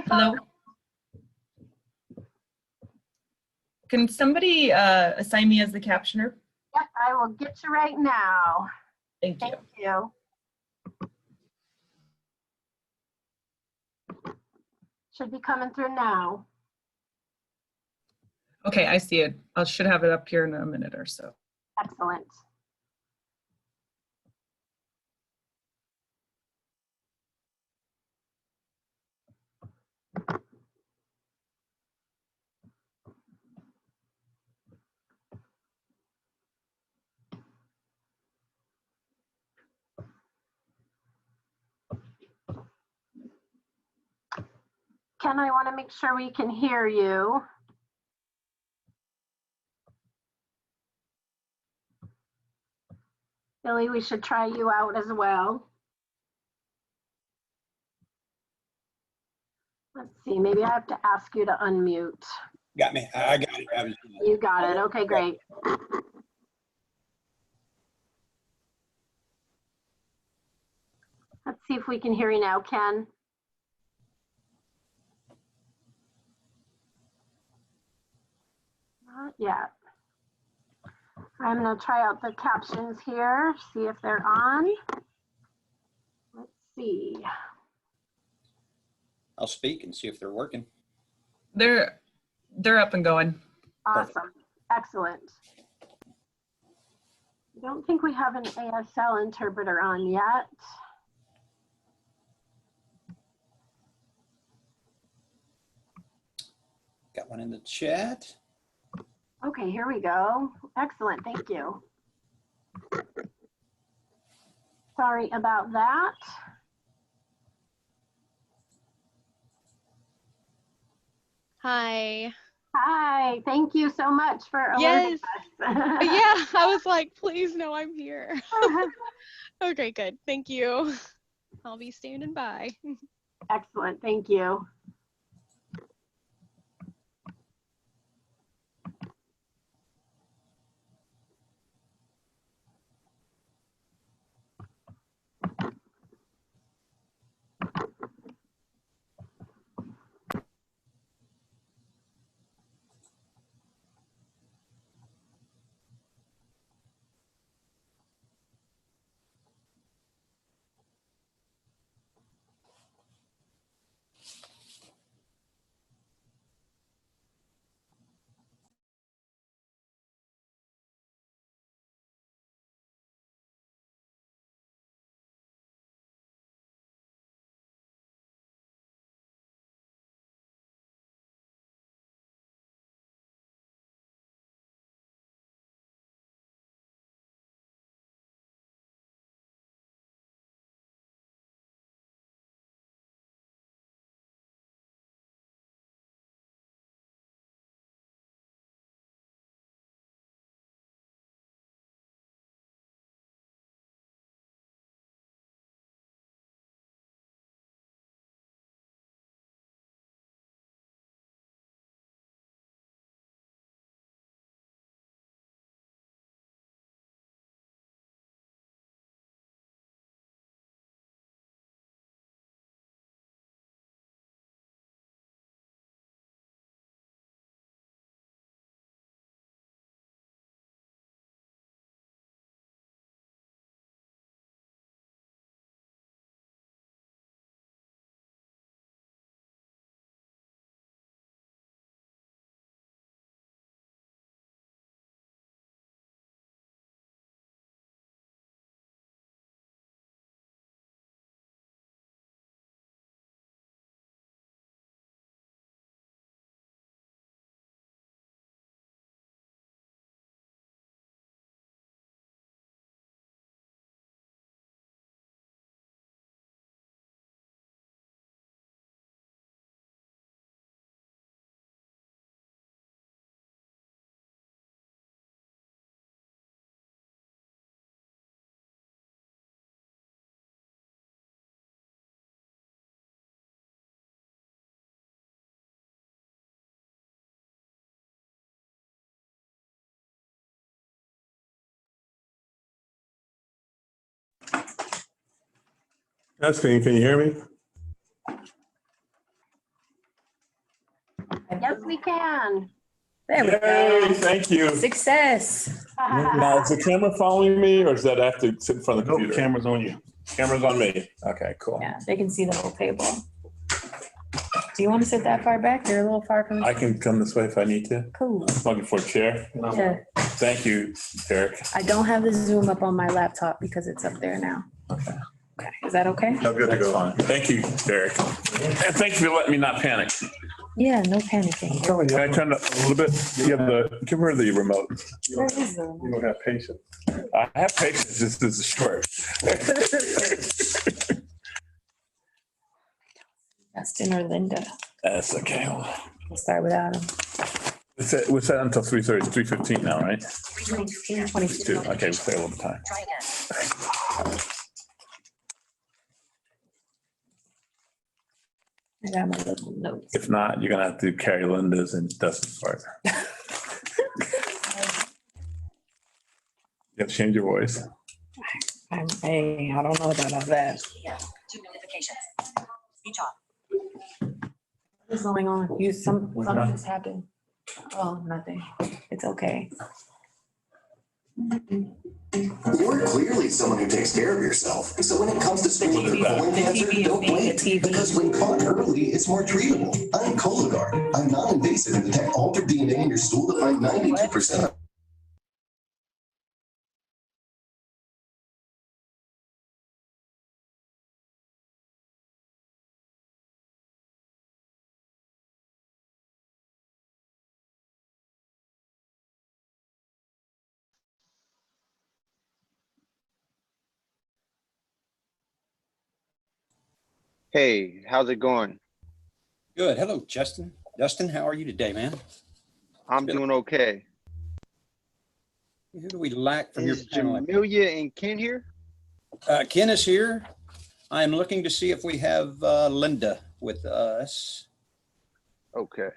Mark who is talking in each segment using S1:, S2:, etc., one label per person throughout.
S1: Hi,
S2: Hello.
S1: folks.
S2: Can somebody assign me as the captioner?
S1: Yep, I will get you right now.
S2: Thank you.
S1: Thank you. Should be coming through now.
S2: Okay, I see it. I should have it up here in a minute or so.
S1: Excellent. Ken, I want to make sure we can hear you. Billy, we should try you out as well. Let's see, maybe I have to ask you to unmute.
S3: Got me. I got it.
S1: You got it. Okay, great. Let's see if we can hear you now, Ken. Not yet. I'm going to try out the captions here, see if they're on. Let's see.
S3: I'll speak and see if they're working.
S2: They're up and going.
S1: Awesome. Excellent. I don't think we have an ASL interpreter on yet.
S3: Got one in the chat.
S1: Okay, here we go. Excellent. Thank you. Sorry about that.
S4: Hi.
S1: Hi. Thank you so much for alerting
S4: Yes.
S1: us.
S4: Yeah, I was like, please no, I'm here. Okay, good. Thank you. I'll be standing by.
S1: Excellent. Thank you.
S5: Testing, can you hear me?
S1: Yes, we can.
S5: There we
S6: Yay,
S5: go.
S6: thank you.
S5: Success.
S6: Now, is the camera following me or is that I have to sit in front of the
S7: Nope,
S6: computer?
S7: camera's on you.
S6: Camera's on me. Okay, cool.
S5: Yeah, they can see the whole table. Do you want to sit that far back? You're a little far from.
S6: I can come this way if I need to.
S5: Cool.
S6: Looking for a chair.
S5: Yeah,
S6: Thank you, Derek.
S5: I don't have the Zoom up on my laptop because it's up there now.
S6: Okay.
S5: Okay, is that okay?
S7: How good to
S6: That's
S7: go.
S6: fine. Thank you, Derek. And thank you for letting me not panic.
S5: Yeah, no panicking.
S6: Can I turn it a little bit? You have give her the remote.
S5: Where is the?
S7: You don't have patience.
S6: I have patience. This is short.
S5: Dustin or Linda?
S6: That's okay.
S5: We'll start without him.
S6: We're set until 3:30, 3:15 now, right?
S5: 22.
S6: Okay, we stay a little time.
S5: I got my little notes.
S6: If not, you're gonna have to carry Linda's and Dustin's part. You have to change your voice.
S5: Hey, I don't know about all that.
S8: Two notifications. Speech off.
S5: What's going on? Something just happened. Oh, nothing. It's okay.
S9: You're clearly someone who takes care of yourself. So when it comes to screening for colon cancer,
S5: TV is
S9: don't
S5: being
S9: wait.
S5: the TV.
S9: Because when caught early, it's more treatable. I'm Cologuard. I'm non-invasive and detect altered DNA in your stool to find 92% of
S10: Hey, how's it going?
S3: Good. Hello, Justin. Dustin, how are you today, man?
S10: I'm doing okay.
S3: Who do we lack from your
S10: Is
S3: panel?
S10: Jamelia and Ken here?
S3: Ken is here. I'm looking to see if we have Linda with us.
S10: Okay.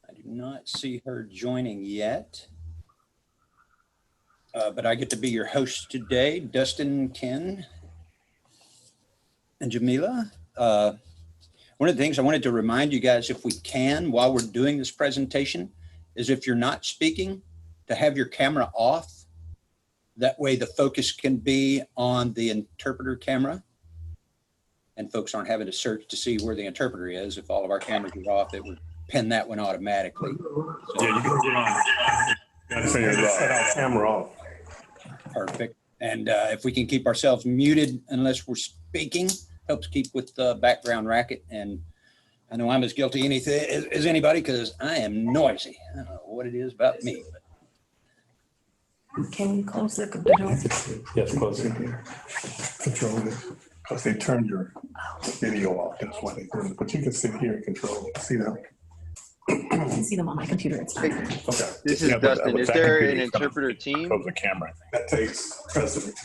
S3: I do not see her joining yet. But I get to be your host today, Dustin, Ken, and Jamila. One of the things I wanted to remind you guys, if we can, while we're doing this presentation, is if you're not speaking, to have your camera off. That way the focus can be on the interpreter camera. And folks aren't having to search to see where the interpreter is. If all of our cameras are off, it would pin that one automatically. So,
S6: Yeah, you can put it on. You gotta turn yours
S7: Set
S6: off.
S7: our camera off.
S3: perfect. And if we can keep ourselves muted unless we're speaking, helps keep with the background racket. And I know I'm as guilty as anybody because I am noisy. I don't know what it is about me. But
S5: Can you close the computer?
S7: Yes, close it here. Control this, because they turned your video off. That's why they did it. But you can sit here and control it. See them?
S5: I can see them on my computer. It's fine.
S7: Okay.
S10: This is
S6: Yeah, but
S10: Dustin. Is
S6: that
S10: there
S6: computer
S10: an
S6: is gonna
S10: interpreter team?
S6: Close the camera. I think.
S7: That takes precedent.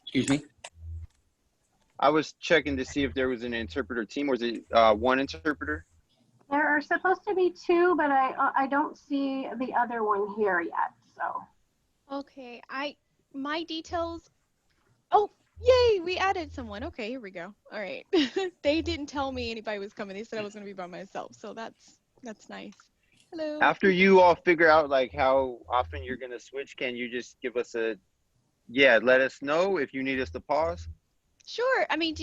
S3: excuse me.
S10: I was checking to see if there was an interpreter team, or is it one interpreter?
S1: There are supposed to be two, but I don't see the other one here yet, so.
S4: Okay, my details. Oh, yay, we added someone. Okay, here we go. All right. They didn't tell me anybody was coming. They said I was going to be by myself, so that's nice. Hello.
S10: After you all figure out like how often you're gonna switch, can you just give us let us know if you need us to pause?
S4: Sure. I mean,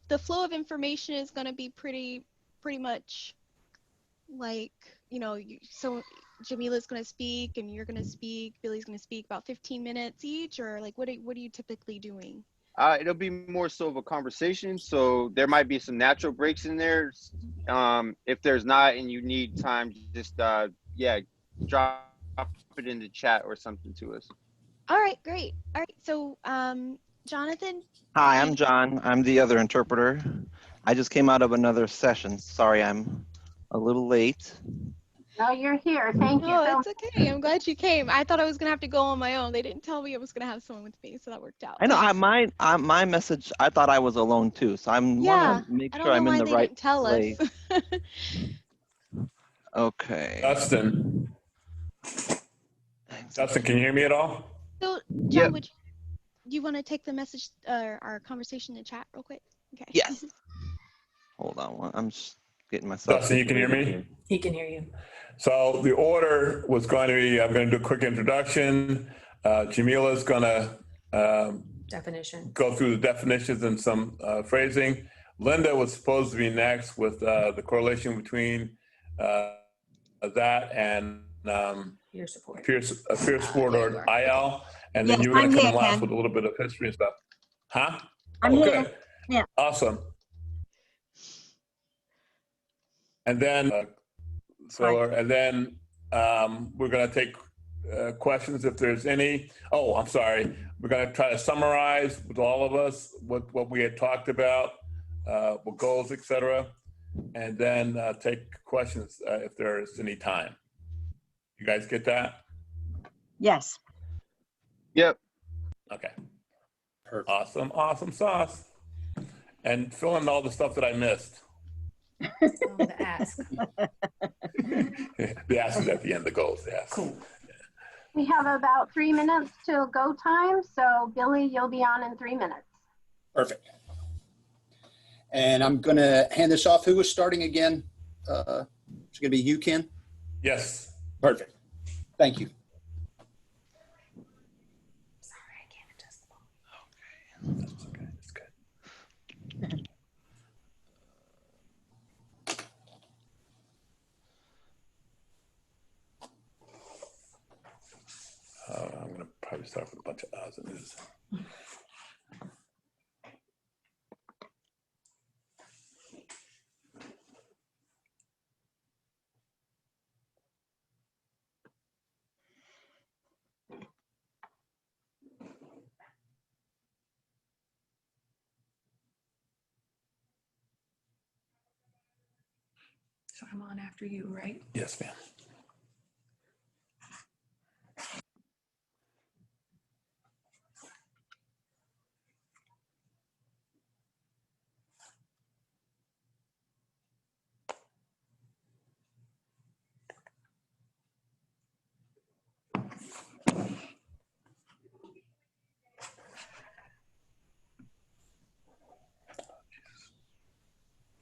S4: the flow of information is going to be pretty much like, so Jamila's going to speak and you're going to speak, Billy's going to speak about 15 minutes each, or like what are you typically doing?
S10: It'll be more so of a conversation, so there might be some natural breaks in there. If there's not and you need time, just drop it in the chat or something to us.
S4: All right, great. All right, so Jonathan.
S11: Hi, I'm John. I'm the other interpreter. I just came out of another session. Sorry, I'm a little late.
S1: No, you're here. Thank you.
S4: Oh, it's okay. I'm glad you came. I thought I was gonna have to go on my own. They didn't tell me I was gonna have someone with me, so that worked out.
S11: I know. My message. I thought I was alone too, so I'm want to make sure I'm in the right place.
S4: Tell us.
S11: Okay.
S6: Dustin, Justin, can you hear me at all?
S4: So, John,
S11: Yep.
S4: would you want to take the message, our conversation in chat real quick? Okay.
S11: Yes. Hold on, I'm just getting myself.
S6: Justin, you can hear me?
S5: He can hear you.
S6: So the order was going to be, I'm going to do a quick introduction. Jamila's going to
S5: Definition.
S6: go through the definitions and some phrasing. Linda was supposed to be next with the correlation between that and
S5: Peer support.
S6: peer support
S5: there
S6: or
S5: you are.
S6: IL. And then
S12: Yes,
S6: you were going
S12: I'm
S6: to come
S12: here,
S6: in last
S12: Ken.
S6: with a little bit of history and stuff. Huh?
S12: I'm
S6: Oh,
S12: here.
S6: good.
S12: Yeah.
S6: Awesome. And then, we're going to take questions if there's any. Oh, I'm sorry. We're going to try to summarize with all of us what we had talked about, what goals, etc., and then take questions if there is any time. You guys get that?
S12: Yes.
S10: Yep.
S6: Okay.
S3: Perfect.
S6: Awesome sauce. And fill in all the stuff that I missed.
S5: The ask.
S6: The ask is at the end, the goals, yes.
S5: Cool.
S1: We have about 3 minutes till go time. So Billy, you'll be on in 3 minutes.
S3: Perfect. And I'm going to hand this off. Who was starting again? It's going to be you, Ken?
S6: Yes.
S3: Perfect. Thank you.
S5: Sorry, I can't adjust the volume.
S6: That's okay. That's good. I'm going to probably start with a bunch of odds and ends.
S5: So I'm on after you, right?
S6: Yes, ma'am.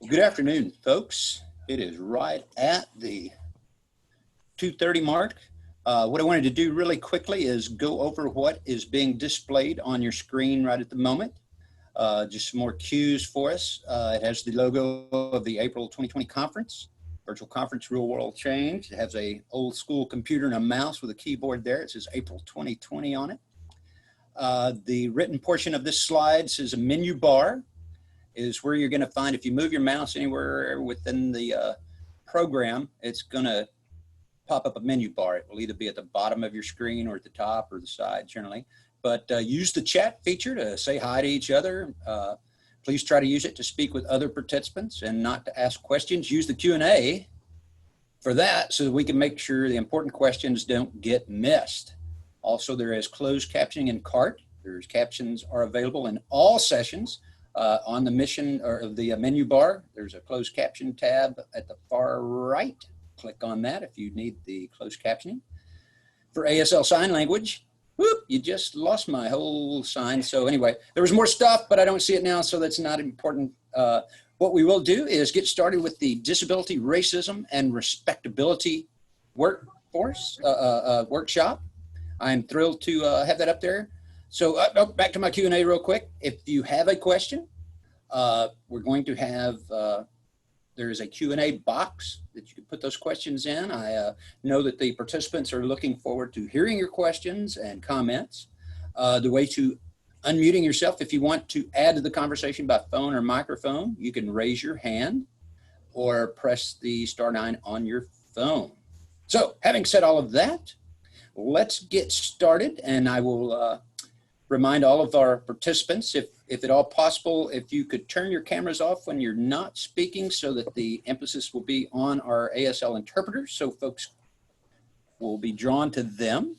S3: Good afternoon, folks. It is right at the 2:30 mark. What I wanted to do really quickly is go over what is being displayed on your screen right at the moment. Just some more cues for us. It has the logo of the April 2020 conference, virtual conference, real world change. It has a old school computer and a mouse with a keyboard there. It says April 2020 on it. The written portion of this slide says a menu bar is where you're going to find, if you move your mouse anywhere within the program, it's going to pop up a menu bar. It will either be at the bottom of your screen or at the top or the side generally. But use the chat feature to say hi to each other. Please try to use it to speak with other participants and not to ask questions. Use the Q&A for that so that we can make sure the important questions don't get missed. Also, there is closed captioning in CART. There's captions are available in all sessions. On the mission or the menu bar, there's a closed caption tab at the far right. Click on that if you need the closed captioning. For ASL Sign Language, whoop, you just lost my whole sign. So anyway, there was more stuff, but I don't see it now, so that's not important. What we will do is get started with the Disability, Racism, and Respectability workshop. I'm thrilled to have that up there. So back to my Q&A real quick. If you have a question, we're going to have, there is a Q&A box that you can put those questions in. I know that the participants are looking forward to hearing your questions and comments. The way to unmuting yourself, if you want to add to the conversation by phone or microphone, you can raise your hand or press the *9 on your phone. So having said all of that, let's get started, and I will remind all of our participants, if at all possible, if you could turn your cameras off when you're not speaking so that the emphasis will be on our ASL interpreters, so folks will be drawn to them.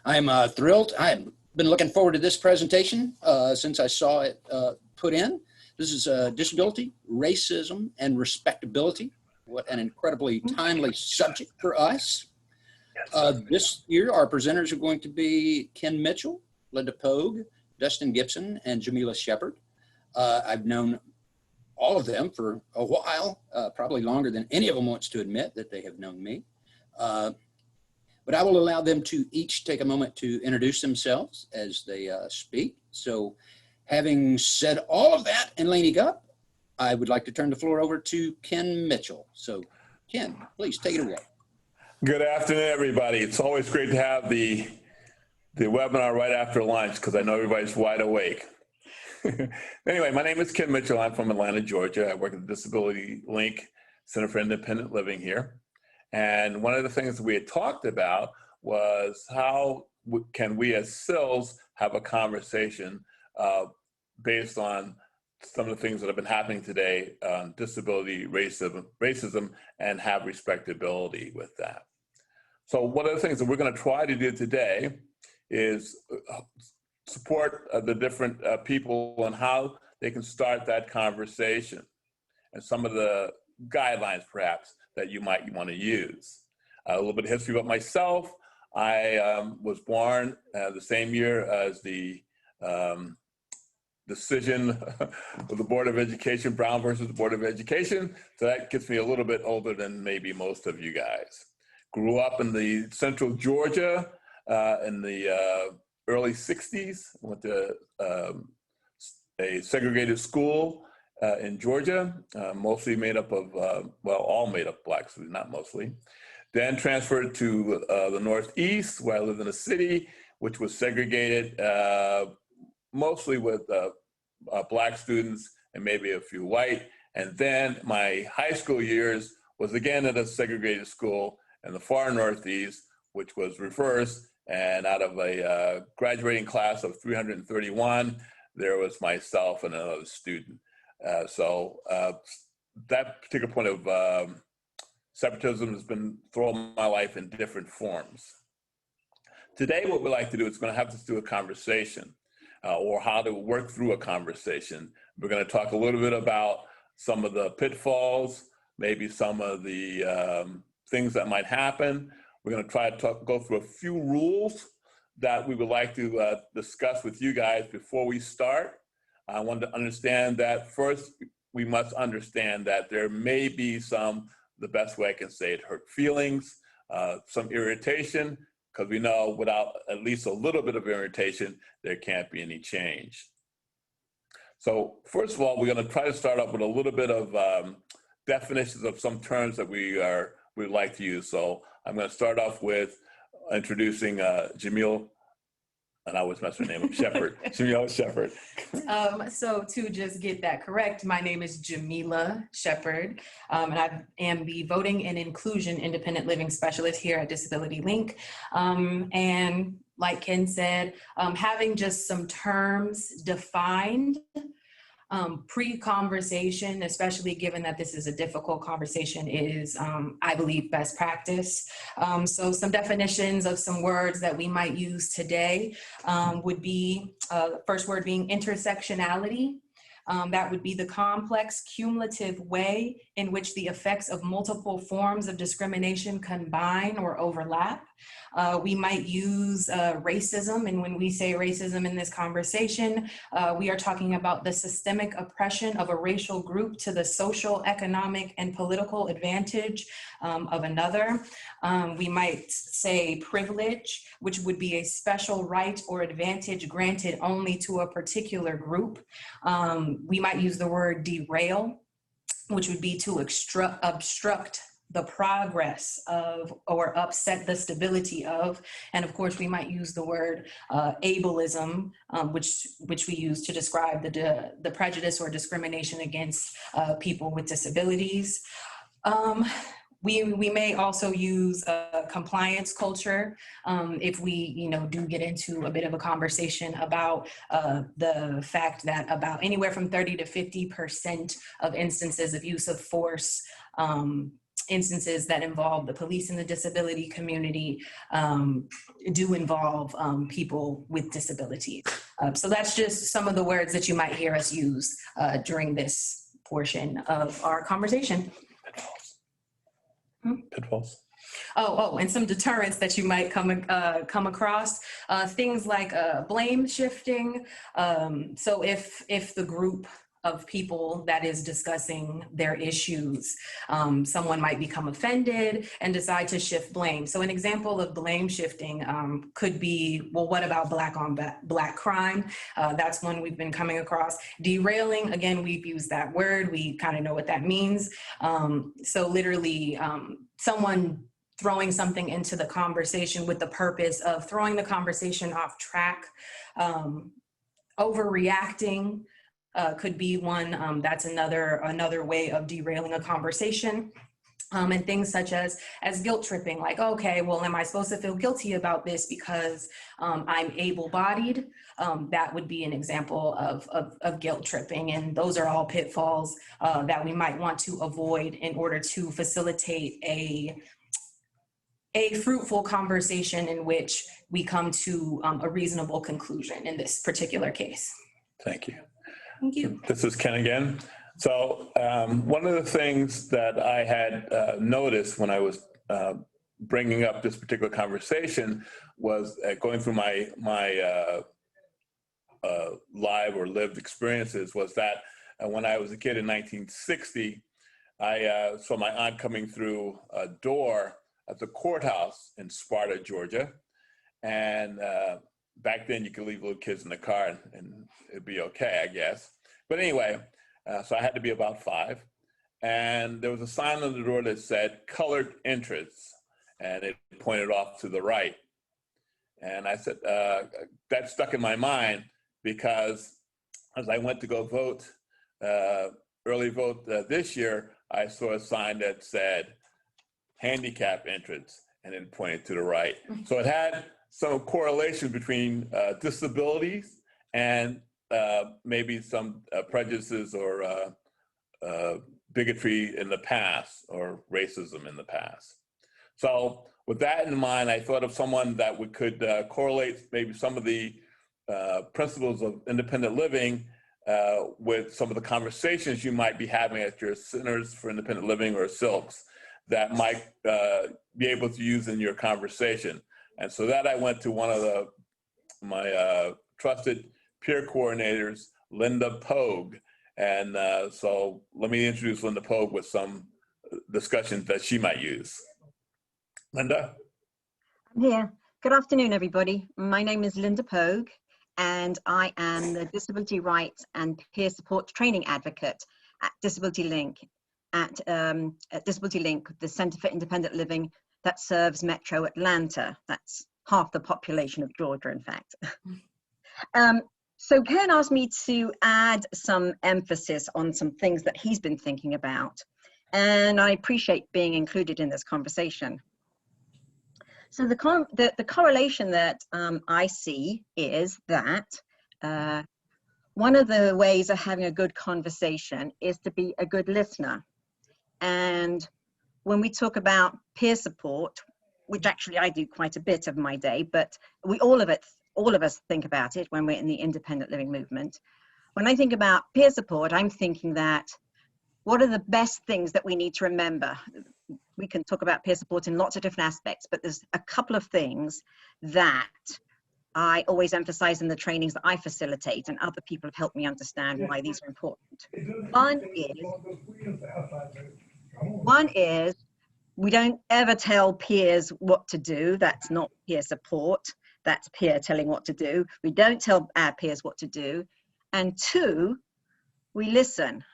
S3: I'm thrilled. I've been looking forward to this presentation since I saw it put in. This is Disability, Racism, and Respectability. What an incredibly timely subject for us. This year, our presenters are going to be Ken Mitchell, Linda Pogue, Dustin Gibson, and Jamila Shepard. I've known all of them for a while, probably longer than any of them wants to admit that they have known me. But I will allow them to each take a moment to introduce themselves as they speak. So having said all of that and laning up, I would like to turn the floor over to Ken Mitchell. So Ken, please take it away.
S6: Good afternoon, everybody. It's always great to have the webinar right after lunch because I know everybody's wide awake. Anyway, my name is Ken Mitchell. I'm from Atlanta, Georgia. I work at the Disability Link Center for Independent Living here. And one of the things that we had talked about was how can we as CILs have a conversation based on some of the things that have been happening today on disability, racism, and have respectability with that. So one of the things that we're going to try to do today is support the different people on how they can start that conversation and some of the guidelines perhaps that you might want to use. A little bit of history about myself. I was born the same year as the decision of the Board of Education, Brown versus the Board of Education. So that gets me a little bit older than maybe most of you guys. Grew up in the central Georgia in the early 60s. Went to a segregated school in Georgia, mostly made up of, well, all made up Black students, not mostly. Then transferred to the Northeast, where I lived in a city, which was segregated mostly with Black students and maybe a few white. And then my high school years was again at a segregated school in the far Northeast, which was reversed. And out of a graduating class of 331, there was myself and another student. So that particular point of separatism has been throughout my life in different forms. Today, what we like to do is going to have to do a conversation or how to work through a conversation. We're going to talk a little bit about some of the pitfalls, maybe some of the things that might happen. We're going to try to go through a few rules that we would like to discuss with you guys before we start. I want to understand that first, we must understand that there may be the best way I can say it, hurt feelings, some irritation, because we know without at least a little bit of irritation, there can't be any change. So first of all, we're going to try to start off with a little bit of definitions of some terms that we'd like to use. So I'm going to start off with introducing Jamil, and I always mess her name up, Shepard. Jamila Shepard.
S5: So to just get that correct, my name is Jamila Shepard, and I am the Voting and Inclusion Independent Living Specialist here at Disability Link. And like Ken said, having just some terms defined pre-conversation, especially given that this is a difficult conversation, is, I believe, best practice. So some definitions of some words that we might use today would be, the first word being intersectionality. That would be the complex, cumulative way in which the effects of multiple forms of discrimination combine or overlap. We might use racism, and when we say racism in this conversation, we are talking about the systemic oppression of a racial group to the social, economic, and political advantage of another. We might say privilege, which would be a special right or advantage granted only to a particular group. We might use the word derail, which would be to obstruct the progress of or upset the stability of. And of course, we might use the word ableism, which we use to describe the prejudice or discrimination against people with disabilities. We may also use compliance culture if we, do get into a bit of a conversation about the fact that about anywhere from 30 to 50% of instances of use of force, instances that involve the police and the disability community do involve people with disabilities. So that's just some of the words that you might hear us use during this portion of our conversation.
S6: Pitfalls.
S5: And some deterrents that you might come across, things like blame shifting. So if the group of people that is discussing their issues, someone might become offended and decide to shift blame. So an example of blame shifting could be, well, what about black on black crime? That's one we've been coming across. Derailing, again, we've used that word. We kind of know what that means. So literally someone throwing something into the conversation with the purpose of throwing the conversation off track. Overreacting could be one. That's another way of derailing a conversation. And things such as guilt tripping, like, okay, well, am I supposed to feel guilty about this because I'm able-bodied? That would be an example of guilt tripping. And those are all pitfalls that we might want to avoid in order to facilitate a fruitful conversation in which we come to a reasonable conclusion in this particular case.
S6: Thank you.
S5: Thank you.
S6: This is Ken again. So one of the things that I had noticed when I was bringing up this particular conversation was going through my live or lived experiences was that when I was a kid in 1960, I saw my aunt coming through a door at the courthouse in Sparta, Georgia. And back then you could leave little kids in the car and it'd be okay, I guess. But anyway, so I had to be about 5. And there was a sign on the door that said colored entrance, and it pointed off to the right. And I said, that stuck in my mind because as I went to go vote, early vote this year, I saw a sign that said handicap entrance, and it pointed to the right. So it had some correlation between disabilities and maybe some prejudices or bigotry in the past or racism in the past. So with that in mind, I thought of someone that could correlate maybe some of the principles of independent living with some of the conversations you might be having at your Centers for Independent Living or SILCs that might be able to use in your conversation. And so that I went to one of my trusted peer coordinators, Linda Pogue. And so let me introduce Linda Pogue with some discussions that she might use. Linda?
S12: I'm here. Good afternoon, everybody. My name is Linda Pogue, and I am the Disability Rights and Peer Support Training Advocate at Disability Link, at Disability Link, the Center for Independent Living that serves Metro Atlanta. That's half the population of Georgia, in fact. So Ken asked me to add some emphasis on some things that he's been thinking about, and I appreciate being included in this conversation. So the correlation that I see is that one of the ways of having a good conversation is to be a good listener. And when we talk about peer support, which actually I do quite a bit of my day, but all of us think about it when we're in the independent living movement. When I think about peer support, I'm thinking that what are the best things that we need to remember? We can talk about peer support in lots of different aspects, but there's a couple of things that I always emphasize in the trainings that I facilitate, and other people have helped me understand why these are important. One is we don't ever tell peers what to do. That's not peer support. That's peer telling what to do. We don't tell our peers what to do. And 2, we listen.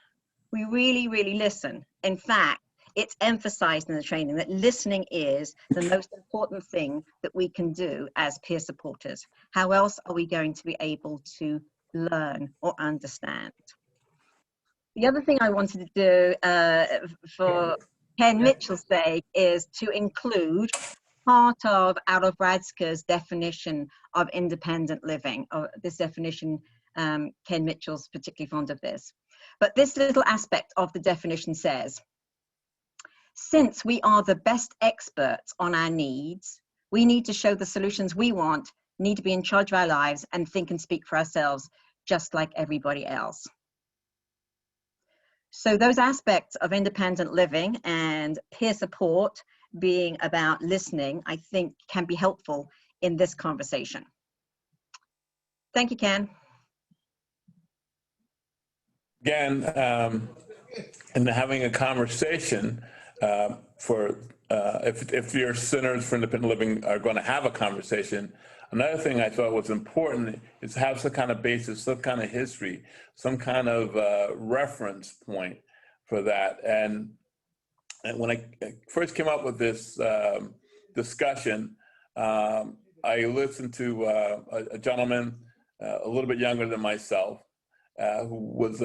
S12: We really, really listen. In fact, it's emphasized in the training that listening is the most important thing that we can do as peer supporters. How else are we going to be able to learn or understand? The other thing I wanted to do for Ken Mitchell's sake is to include part of Radska's definition of independent living. This definition, Ken Mitchell's particularly fond of this. But this little aspect of the definition says, since we are the best experts on our needs, we need to show the solutions we want, need to be in charge of our lives and think and speak for ourselves, just like everybody else. So those aspects of independent living and peer support being about listening, I think can be helpful in this conversation. Thank you, Ken.
S6: Again, and having a conversation if your centers for independent living are going to have a conversation, another thing I thought was important is to have some kind of basis, some kind of history, some kind of reference point for that. And when I first came up with this discussion, I listened to a gentleman a little bit younger than myself, who was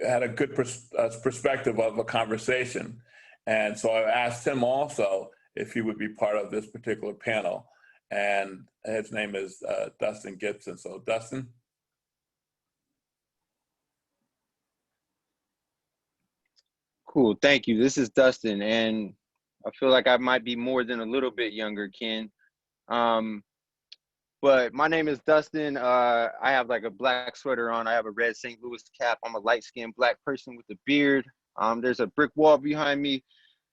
S6: had a good perspective of a conversation. And so I asked him also if he would be part of this particular panel. And his name is Dustin Gibson. So Dustin.
S10: Cool, thank you. This is Dustin, and I feel like I might be more than a little bit younger, Ken. But my name is Dustin. I have like a black sweater on. I have a red St. Louis cap. I'm a light-skinned black person with a beard. There's a brick wall behind me.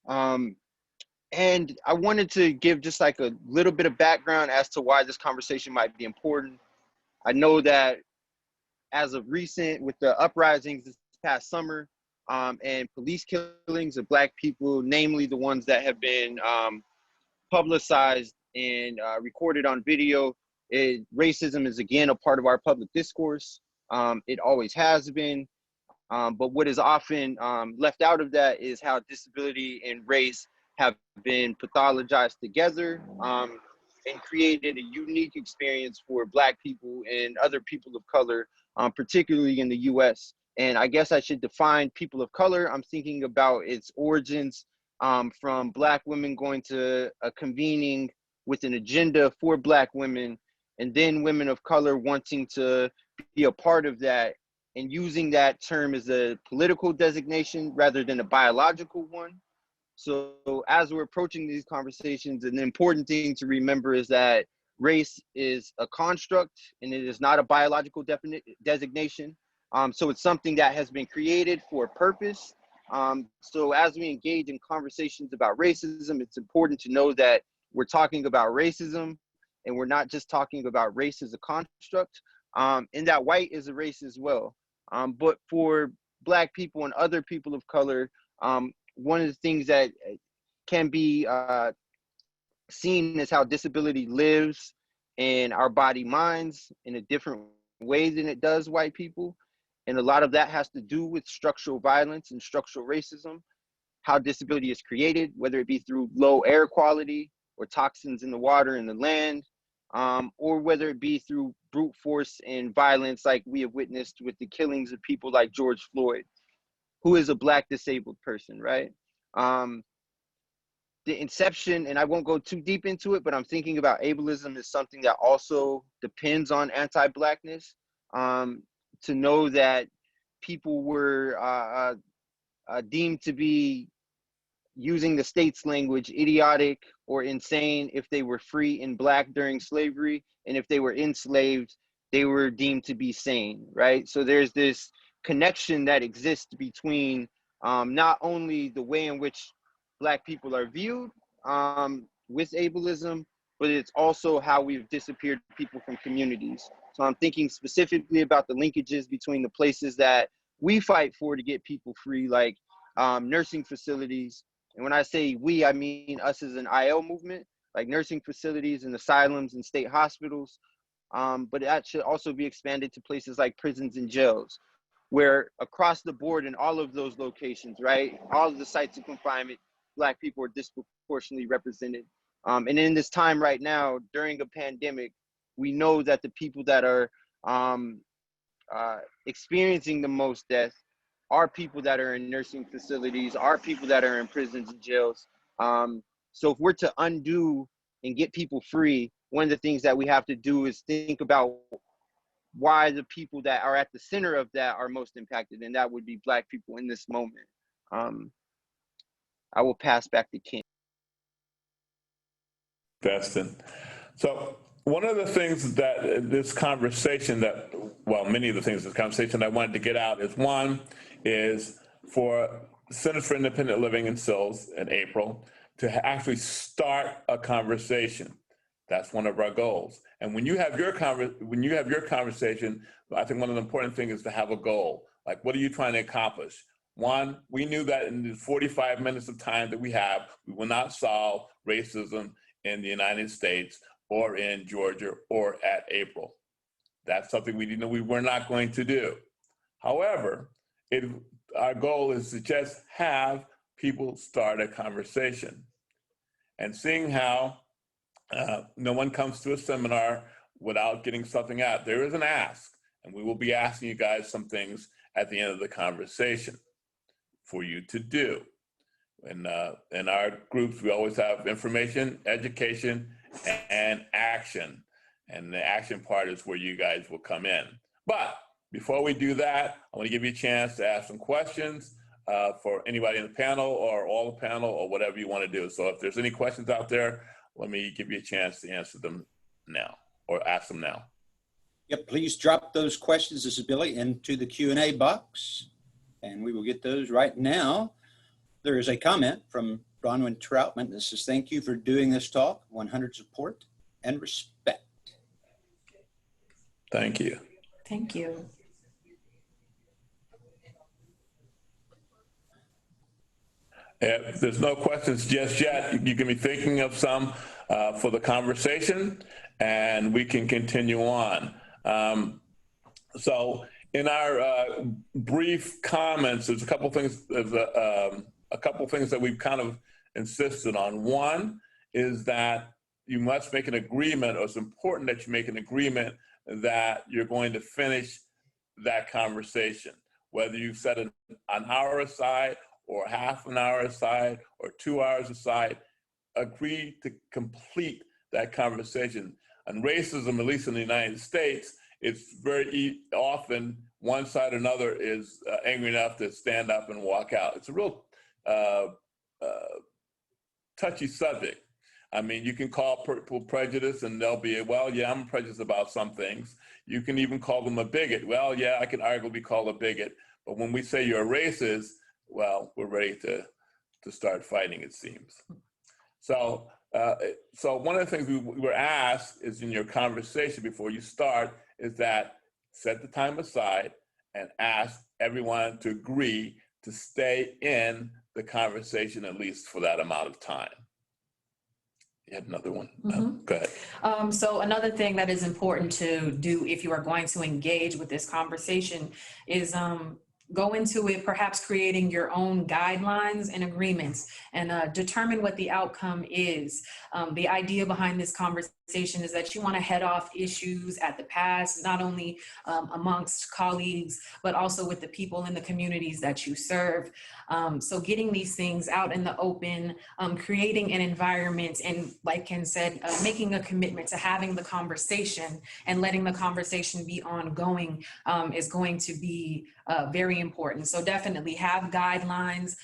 S10: And I wanted to give just like a little bit of background as to why this conversation might be important. I know that as of recent, with the uprisings this past summer, and police killings of Black people, namely the ones that have been publicized and recorded on video, racism is again a part of our public discourse. It always has been. But what is often left out of that is how disability and race have been pathologized together and created a unique experience for Black people and other people of color, particularly in the US. And I guess I should define people of color. I'm thinking about its origins from Black women going to a convening with an agenda for Black women, and then women of color wanting to be a part of that and using that term as a political designation rather than a biological one. So as we're approaching these conversations, an important thing to remember is that race is a construct and it is not a biological designation. So it's something that has been created for a purpose. So as we engage in conversations about racism, it's important to know that we're talking about racism and we're not just talking about race as a construct, and that white is a race as well. But for Black people and other people of color, one of the things that can be seen is how disability lives in our body minds in a different way than it does white people. And a lot of that has to do with structural violence and structural racism, how disability is created, whether it be through low air quality or toxins in the water and the land, or whether it be through brute force and violence like we have witnessed with the killings of people like George Floyd, who is a Black disabled person, right? The inception, and I won't go too deep into it, but I'm thinking about ableism is something that also depends on anti-Blackness, to know that people were deemed to be, using the state's language, idiotic or insane if they were free and Black during slavery, and if they were enslaved, they were deemed to be sane, right? So there's this connection that exists between not only the way in which Black people are viewed with ableism, but it's also how we've disappeared people from communities. So I'm thinking specifically about the linkages between the places that we fight for to get people free, like nursing facilities. And when I say we, I mean us as an IL movement, like nursing facilities and asylums and state hospitals. But that should also be expanded to places like prisons and jails, where across the board in all of those locations, right, all of the sites of confinement, Black people are disproportionately represented. And in this time right now, during a pandemic, we know that the people that are experiencing the most death are people that are in nursing facilities, are people that are in prisons and jails. So if we're to undo and get people free, one of the things that we have to do is think about why the people that are at the center of that are most impacted, and that would be Black people in this moment. I will pass back to Ken.
S6: Dustin. So one of the things that this conversation that, well, many of the things this conversation I wanted to get out is, one is for Centers for Independent Living in Sills in April to actually start a conversation. That's one of our goals. And when you have your conversation, I think one of the important things is to have a goal. Like, what are you trying to accomplish? One, we knew that in the 45 minutes of time that we have, we will not solve racism in the United States or in Georgia or at April. That's something we didn't know we were not going to do. However, our goal is to just have people start a conversation. And seeing how no one comes to a seminar without getting something out. There is an ask, and we will be asking you guys some things at the end of the conversation for you to do. And in our groups, we always have information, education, and action. And the action part is where you guys will come in. But before we do that, I want to give you a chance to ask some questions for anybody in the panel or all the panel or whatever you want to do. So if there's any questions out there, let me give you a chance to answer them now or ask them now.
S3: Yep, please drop those questions, this is Billy, into the Q&A box, and we will get those right now. There is a comment from Bronwyn Troutman. This says, thank you for doing this talk, 100 support and respect.
S6: Thank you.
S5: Thank you.
S6: If there's no questions just yet, you can be thinking of some for the conversation, and we can continue on. So in our brief comments, there's a couple things. There's a couple things that we've kind of insisted on. One is that you must make an agreement, or it's important that you make an agreement that you're going to finish that conversation, whether you set an hour aside or half an hour aside or 2 hours aside. Agree to complete that conversation. On racism, at least in the United States, it's very often one side or another is angry enough to stand up and walk out. It's a real touchy subject. I mean, you can call people prejudice and they'll be, well, yeah, I'm prejudiced about some things. You can even call them a bigot. Well, yeah, I can arguably be called a bigot. But when we say you're a racist, well, we're ready to start fighting, it seems. So one of the things we were asked is in your conversation before you start is that set the time aside and ask everyone to agree to stay in the conversation at least for that amount of time. You had another one? Go ahead.
S5: So another thing that is important to do if you are going to engage with this conversation is go into it perhaps creating your own guidelines and agreements and determine what the outcome is. The idea behind this conversation is that you want to head off issues at the past, not only amongst colleagues, but also with the people in the communities that you serve. So getting these things out in the open, creating an environment, and like Ken said, making a commitment to having the conversation and letting the conversation be ongoing is going to be very important. So definitely have guidelines.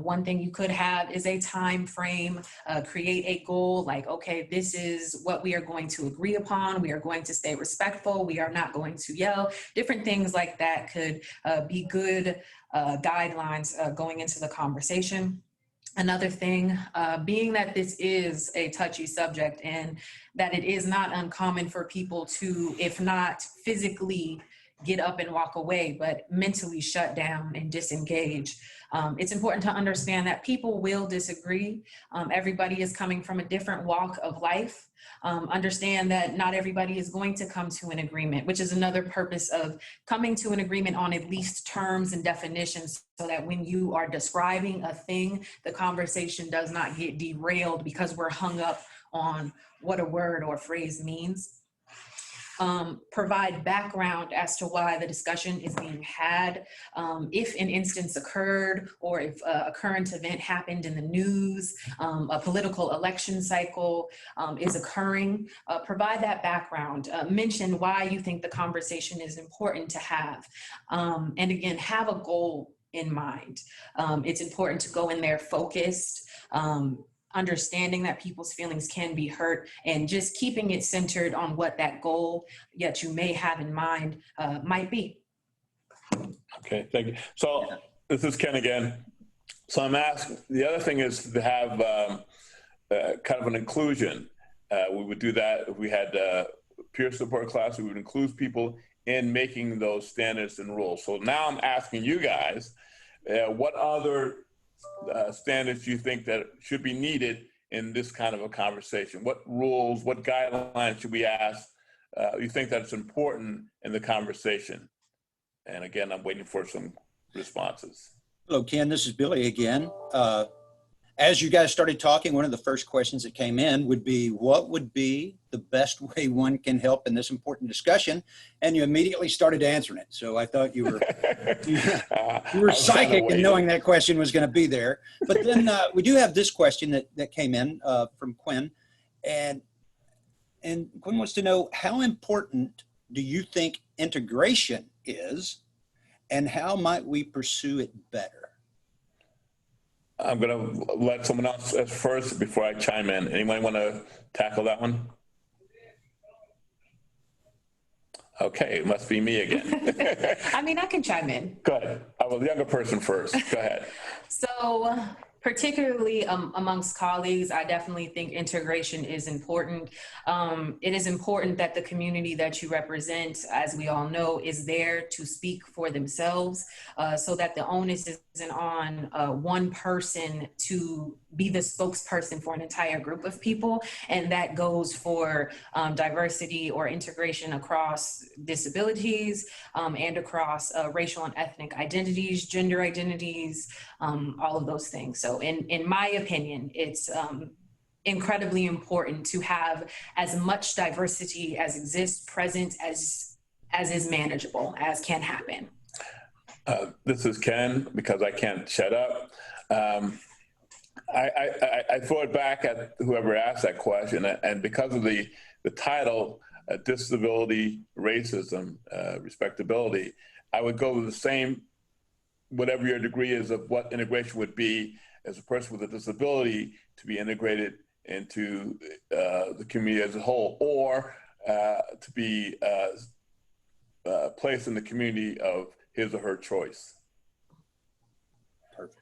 S5: One thing you could have is a time frame, create a goal like, okay, this is what we are going to agree upon. We are going to stay respectful. We are not going to yell. Different things like that could be good guidelines going into the conversation. Another thing, being that this is a touchy subject and that it is not uncommon for people to, if not physically get up and walk away, but mentally shut down and disengage. It's important to understand that people will disagree. Everybody is coming from a different walk of life. Understand that not everybody is going to come to an agreement, which is another purpose of coming to an agreement on at least terms and definitions, so that when you are describing a thing, the conversation does not get derailed because we're hung up on what a word or phrase means. Provide background as to why the discussion is being had. If an instance occurred, or if a current event happened in the news, a political election cycle is occurring, provide that background. Mention why you think the conversation is important to have. And again, have a goal in mind. It's important to go in there focused, understanding that people's feelings can be hurt, and just keeping it centered on what that goal that you may have in mind might be.
S6: Okay, thank you. So This is Ken again. So I'm asking, the other thing is to have kind of an inclusion. We would do that if we had peer support class. We would include people in making those standards and rules. So now I'm asking you guys, what other standards do you think that should be needed in this kind of a conversation? What rules, what guidelines should we ask? You think that's important in the conversation? And again, I'm waiting for some responses.
S3: Hello, Ken. This is Billy again. As you guys started talking, one of the first questions that came in would be, what would be the best way one can help in this important discussion? And you immediately started answering it. So I thought you were you were psychic in knowing that question was going to be there. But then we do have this question that came in from Quinn. And Quinn wants to know, how important do you think integration is, and how might we pursue it better?
S6: I'm going to let someone else first before I chime in. Anyone want to tackle that one? Okay, it must be me again.
S5: I mean, I can chime in.
S6: Go ahead. I was the younger person first. Go ahead.
S5: So particularly amongst colleagues, I definitely think integration is important. It is important that the community that you represent, as we all know, is there to speak for themselves, so that the onus isn't on one person to be the spokesperson for an entire group of people. And that goes for diversity or integration across disabilities and across racial and ethnic identities, gender identities, all of those things. So in my opinion, it's incredibly important to have as much diversity as exists present as is manageable, as can happen.
S6: This is Ken, because I can't shut up. I throw it back at whoever asked that question, and because of the title, disability, racism, respectability, I would go with the same, whatever your degree is of what integration would be as a person with a disability to be integrated into the community as a whole, or to be placed in the community of his or her choice.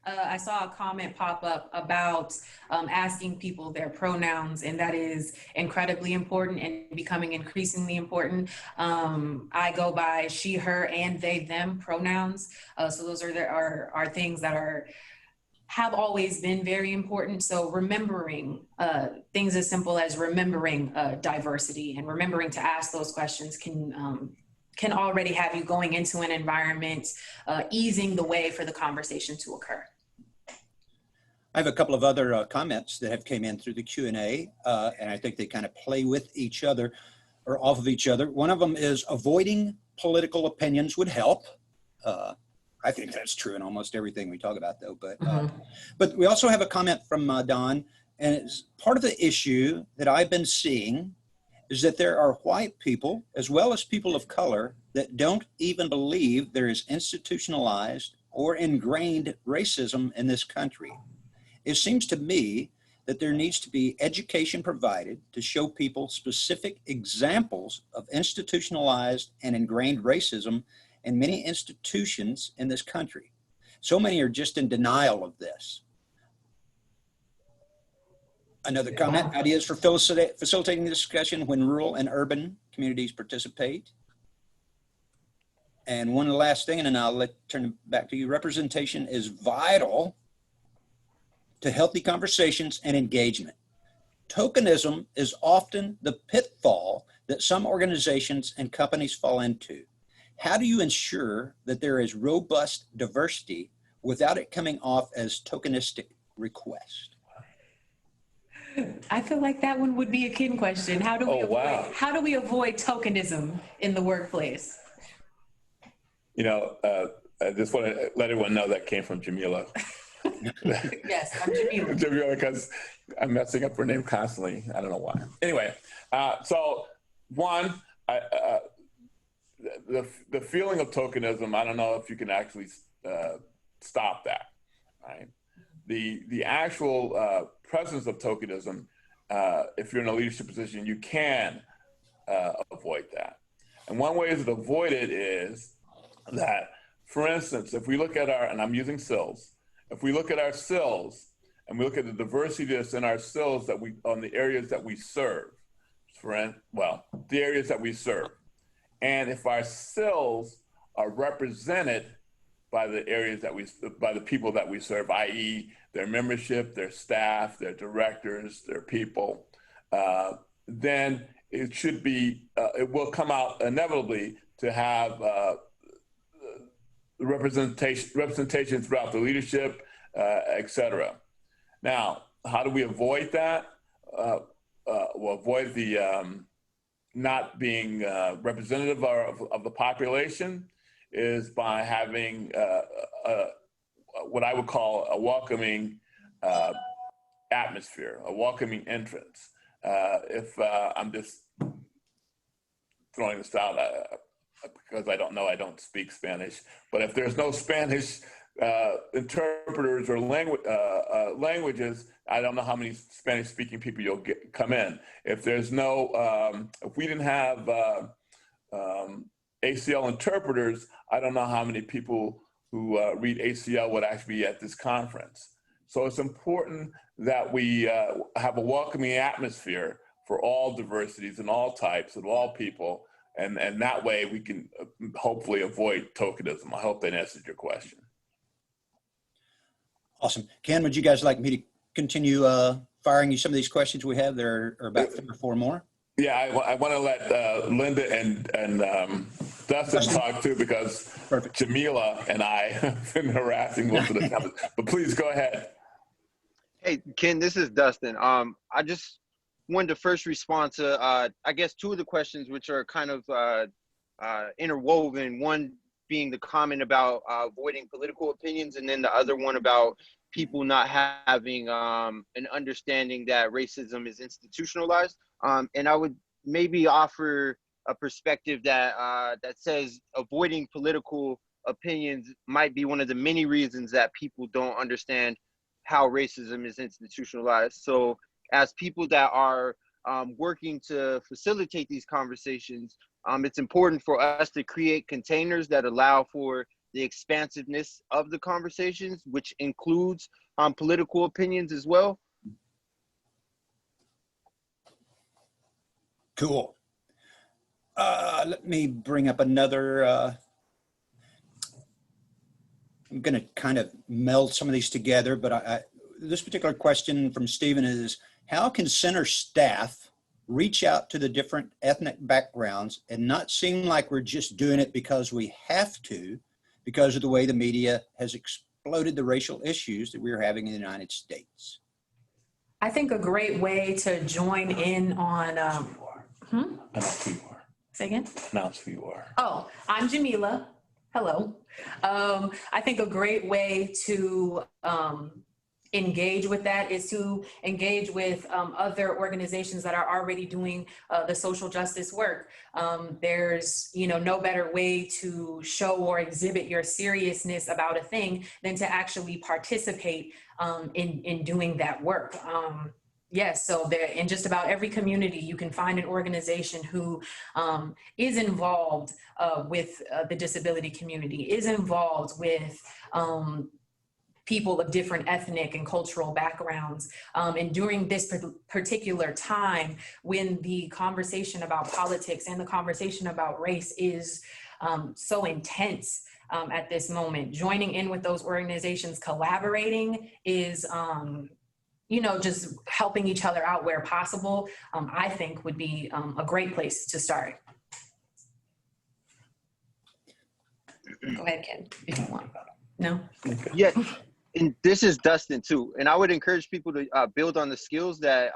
S5: I saw a comment pop up about asking people their pronouns, and that is incredibly important and becoming increasingly important. I go by she, her, and they, them pronouns. So those are things that have always been very important. So remembering things as simple as remembering diversity and remembering to ask those questions can already have you going into an environment, easing the way for the conversation to occur.
S3: I have a couple of other comments that have came in through the Q&A, and I think they kind of play with each other or off of each other. One of them is avoiding political opinions would help. I think that's true in almost everything we talk about, though. But we also have a comment from Don, and it's part of the issue that I've been seeing is that there are white people, as well as people of color, that don't even believe there is institutionalized or ingrained racism in this country. It seems to me that there needs to be education provided to show people specific examples of institutionalized and ingrained racism in many institutions in this country. So many are just in denial of this. Another comment, ideas for facilitating the discussion when rural and urban communities participate. And one last thing, and then I'll turn it back to you. Representation is vital to healthy conversations and engagement. Tokenism is often the pitfall that some organizations and companies fall into. How do you ensure that there is robust diversity without it coming off as tokenistic request?
S5: I feel like that one would be a Ken question. How do we avoid tokenism in the workplace?
S6: You know, I just want to let everyone know that came from Jamila.
S5: Yes, I'm Jamila.
S6: Jamila, because I'm messing up her name constantly. I don't know why. Anyway, so one, the feeling of tokenism, I don't know if you can actually stop that, right? The actual presence of tokenism, if you're in a leadership position, you can avoid that. And one way to avoid it is that For instance, if we look at our, and I'm using sills, if we look at our sills and we look at the diversity that's in our sills that we, on the areas that we serve, the areas that we serve. And if our sills are represented by the areas that by the people that we serve, i.e. their membership, their staff, their directors, their people, then it should be, it will come out inevitably to have representation throughout the leadership, et cetera. Now, how do we avoid that? We'll avoid the not being representative of the population is by having what I would call a welcoming atmosphere, a welcoming entrance. If I'm just throwing this out because I don't speak Spanish, but if there's no Spanish interpreters or languages, I don't know how many Spanish-speaking people you'll come in. If there's no, if we didn't have ACL interpreters, I don't know how many people who read ACL would actually be at this conference. So it's important that we have a welcoming atmosphere for all diversities and all types and all people, and that way we can hopefully avoid tokenism. I hope that answered your question.
S3: Awesome. Ken, would you guys like me to continue firing you some of these questions we have? There are about 3 or 4 more.
S6: Yeah, I want to let Linda and Dustin talk too, because
S3: Perfect.
S6: Jamila and I have been harassing most of the time. But please go ahead.
S10: Hey, Ken, this is Dustin. I just wanted to first respond to, I guess, 2 of the questions, which are kind of interwoven. One being the comment about avoiding political opinions, and then the other one about people not having an understanding that racism is institutionalized. And I would maybe offer a perspective that that says avoiding political opinions might be one of the many reasons that people don't understand how racism is institutionalized. So as people that are working to facilitate these conversations, it's important for us to create containers that allow for the expansiveness of the conversations, which includes political opinions as well.
S3: Cool. Let me bring up another, I'm going to kind of meld some of these together, but this particular question from Stephen is, how can center staff reach out to the different ethnic backgrounds and not seem like we're just doing it because we have to, because of the way the media has exploded the racial issues that we're having in the United States?
S5: I think a great way to join in on,
S6: Announce who you are.
S5: Say again?
S6: Announce who you are.
S5: Oh, I'm Jamila. Hello. I think a great way to engage with that is to engage with other organizations that are already doing the social justice work. There's, no better way to show or exhibit your seriousness about a thing than to actually participate in doing that work. Yes, so there, in just about every community, you can find an organization who is involved with the disability community, is involved with people of different ethnic and cultural backgrounds. And during this particular time, when the conversation about politics and the conversation about race is so intense at this moment, joining in with those organizations, collaborating is, just helping each other out where possible, I think would be a great place to start. Go ahead, Ken, if you want. No?
S10: Yeah, and this is Dustin too. And I would encourage people to build on the skills that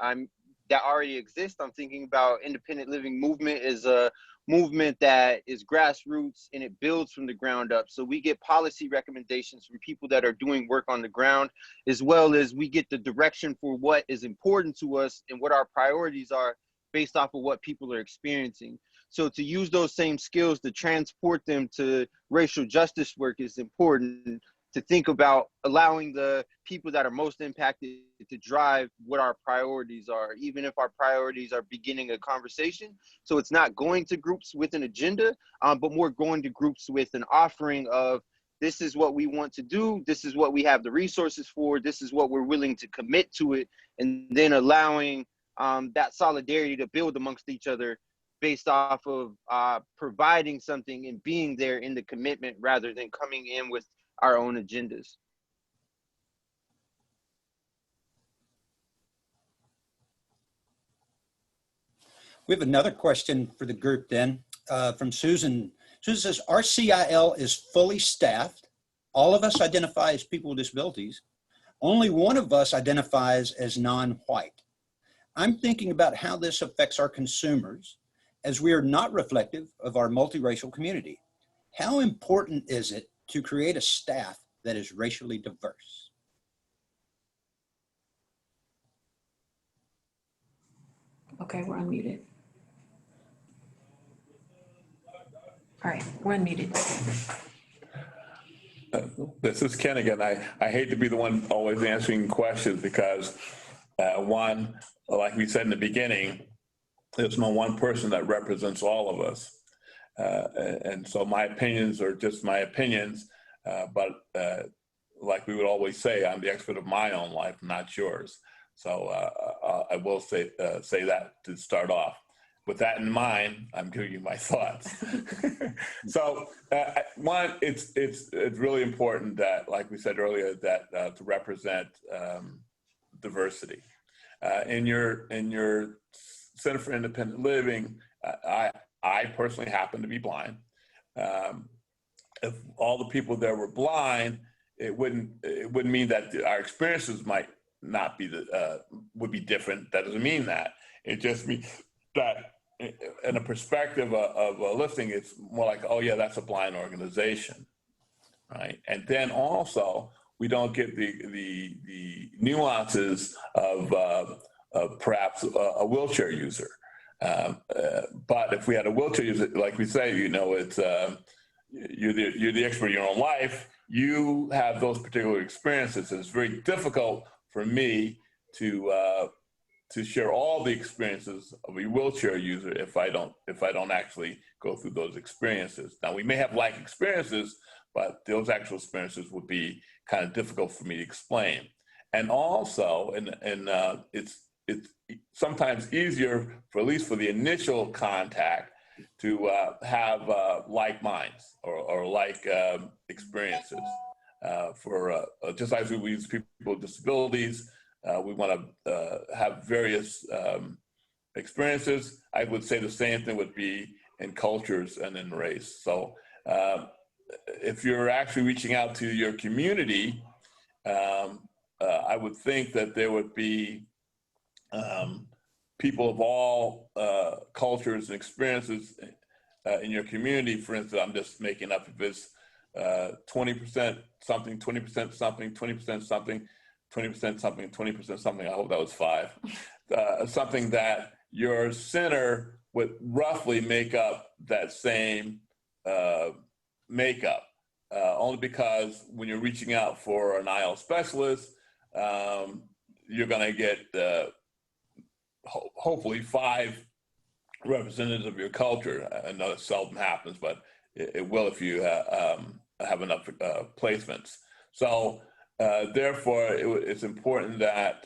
S10: already exist. I'm thinking about independent living movement is a movement that is grassroots and it builds from the ground up. So we get policy recommendations from people that are doing work on the ground, as well as we get the direction for what is important to us and what our priorities are based off of what people are experiencing. So to use those same skills to transport them to racial justice work is important. To think about allowing the people that are most impacted to drive what our priorities are, even if our priorities are beginning a conversation. So it's not going to groups with an agenda, but more going to groups with an offering of this is what we want to do, this is what we have the resources for, this is what we're willing to commit to it, and then allowing that solidarity to build amongst each other based off of providing something and being there in the commitment rather than coming in with our own agendas.
S3: We have another question for the group then from Susan. Susan says, our CIL is fully staffed. All of us identify as people with disabilities. Only one of us identifies as non-white. I'm thinking about how this affects our consumers as we are not reflective of our multiracial community. How important is it to create a staff that is racially diverse?
S5: Okay, we're unmuted. All right, we're unmuted.
S6: This is Ken again. I hate to be the one always answering questions because one, like we said in the beginning, there's no one person that represents all of us. And so my opinions are just my opinions, but like we would always say, I'm the expert of my own life, not yours. So I will say that to start off. With that in mind, I'm giving you my thoughts. So one, it's really important that, like we said earlier, that to represent diversity. In your Center for Independent Living, I personally happen to be blind. If all the people there were blind, it wouldn't mean that our experiences might not be would be different. That doesn't mean that. It just means that in a perspective of lifting, it's more like, oh yeah, that's a blind organization, right? And then also we don't get the nuances of perhaps a wheelchair user. But if we had a wheelchair user, like we say, you know, it's you're the expert in your own life. You have those particular experiences. It's very difficult for me to share all the experiences of a wheelchair user if I don't actually go through those experiences. Now we may have like experiences, but those actual experiences would be kind of difficult for me to explain. And also, it's sometimes easier for, at least for the initial contact, to have like minds or like experiences. Just as we use people with disabilities, we want to have various experiences. I would say the same thing would be in cultures and in race. So if you're actually reaching out to your community, I would think that there would be people of all cultures and experiences in your community. For instance, I'm just making up if it's 20% something, 20% something, 20% something, 20% something, 20% something. I hope that was 5. Something that your center would roughly make up that same makeup. Only because when you're reaching out for an IL specialist, you're going to get hopefully 5 representatives of your culture. I know it seldom happens, but it will if you have enough placements. So therefore, it's important that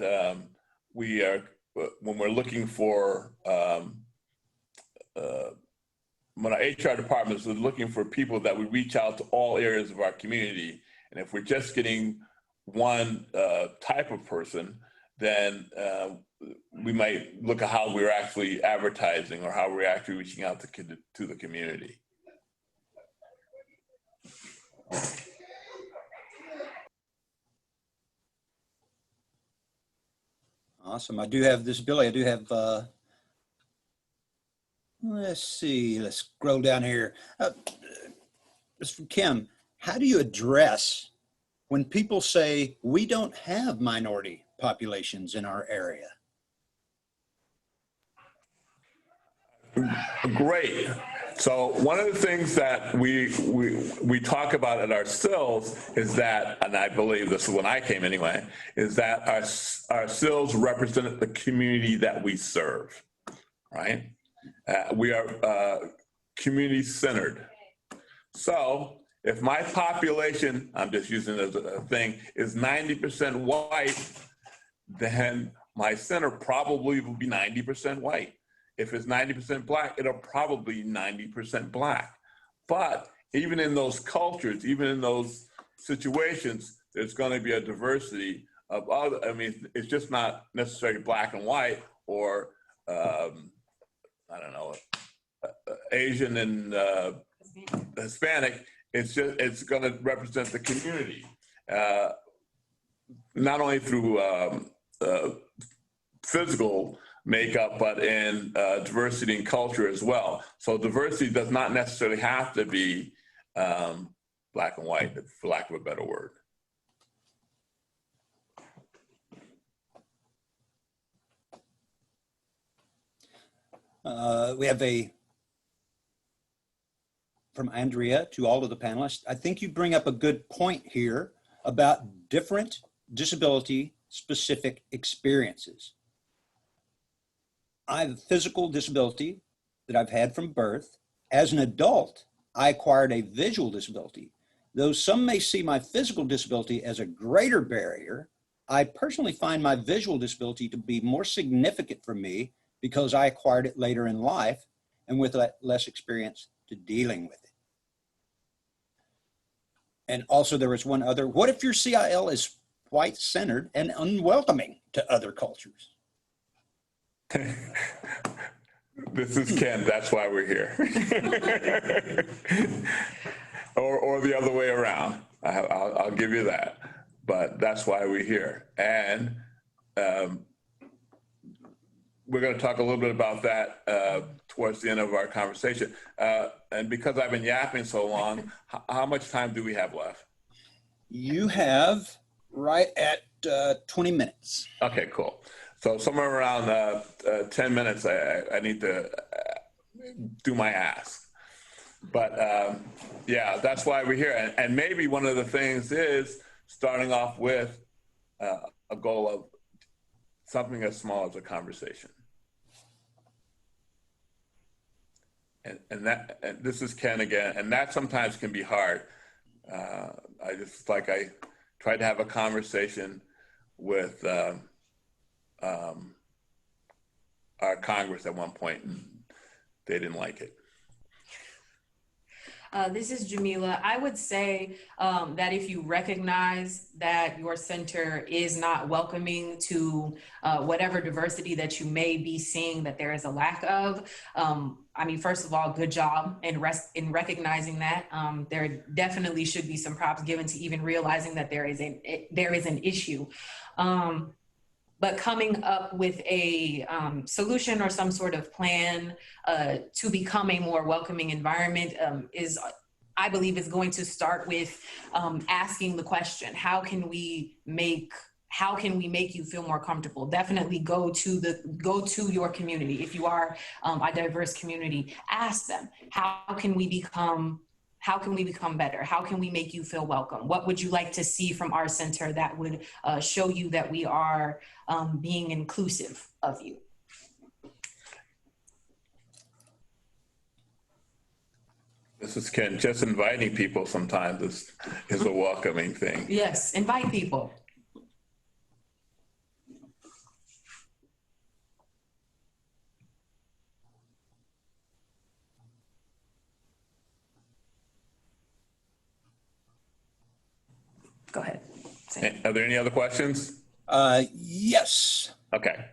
S6: we are, when we're looking for, when our HR department is looking for people, that we reach out to all areas of our community. And if we're just getting one type of person, then we might look at how we're actually advertising or how we're actually reaching out to the community.
S3: Awesome. I do have this, Billy. I do have, let's see, let's scroll down here. This is from Kim. How do you address when people say we don't have minority populations in our area?
S6: Great. So one of the things that we talk about at our SILs is that, and I believe this is when I came anyway, is that our SILs represent the community that we serve, right? We are community centered. So If my population, I'm just using it as a thing, is 90% white, then my center probably will be 90% white. If it's 90% black, it'll probably be 90% black. But even in those cultures, even in those situations, there's going to be a diversity of other, I mean, it's just not necessarily black and white or, I don't know, Asian and Hispanic. It's going to represent the community, not only through physical makeup, but in diversity in culture as well. So diversity does not necessarily have to be black and white, for lack of a better word.
S3: We have from Andrea to all of the panelists. I think you bring up a good point here about different disability specific experiences. I have a physical disability that I've had from birth. As an adult, I acquired a visual disability. Though some may see my physical disability as a greater barrier, I personally find my visual disability to be more significant for me because I acquired it later in life and with less experience to dealing with it. And also there was one other, what if your CIL is white-centered and unwelcoming to other cultures?
S6: This is Ken, that's why we're here. or the other way around, I'll give you that. But that's why we're here. And we're going to talk a little bit about that towards the end of our conversation. And because I've been yapping so long, how much time do we have left?
S3: You have right at 20 minutes.
S6: Okay, cool. So somewhere around 10 minutes, I need to do my ask. But yeah, that's why we're here. And maybe one of the things is starting off with a goal of something as small as a conversation. And this is Ken again, and that sometimes can be hard. I tried to have a conversation with our Congress at one point, and they didn't like it.
S5: This is Jamila. I would say that if you recognize that your center is not welcoming to whatever diversity that you may be seeing that there is a lack of, I mean, first of all, good job in recognizing that. There definitely should be some props given to even realizing that there is an issue. But coming up with a solution or some sort of plan to become a more welcoming environment I believe is going to start with asking the question, how can we make you feel more comfortable? Definitely go to your community. If you are a diverse community, ask them, how can we become better? How can we make you feel welcome? What would you like to see from our center that would show you that we are being inclusive of you?
S6: This is Ken. Just inviting people sometimes is a welcoming thing.
S5: Yes, invite people. Go ahead.
S6: Are there any other questions?
S3: Yes.
S6: Okay.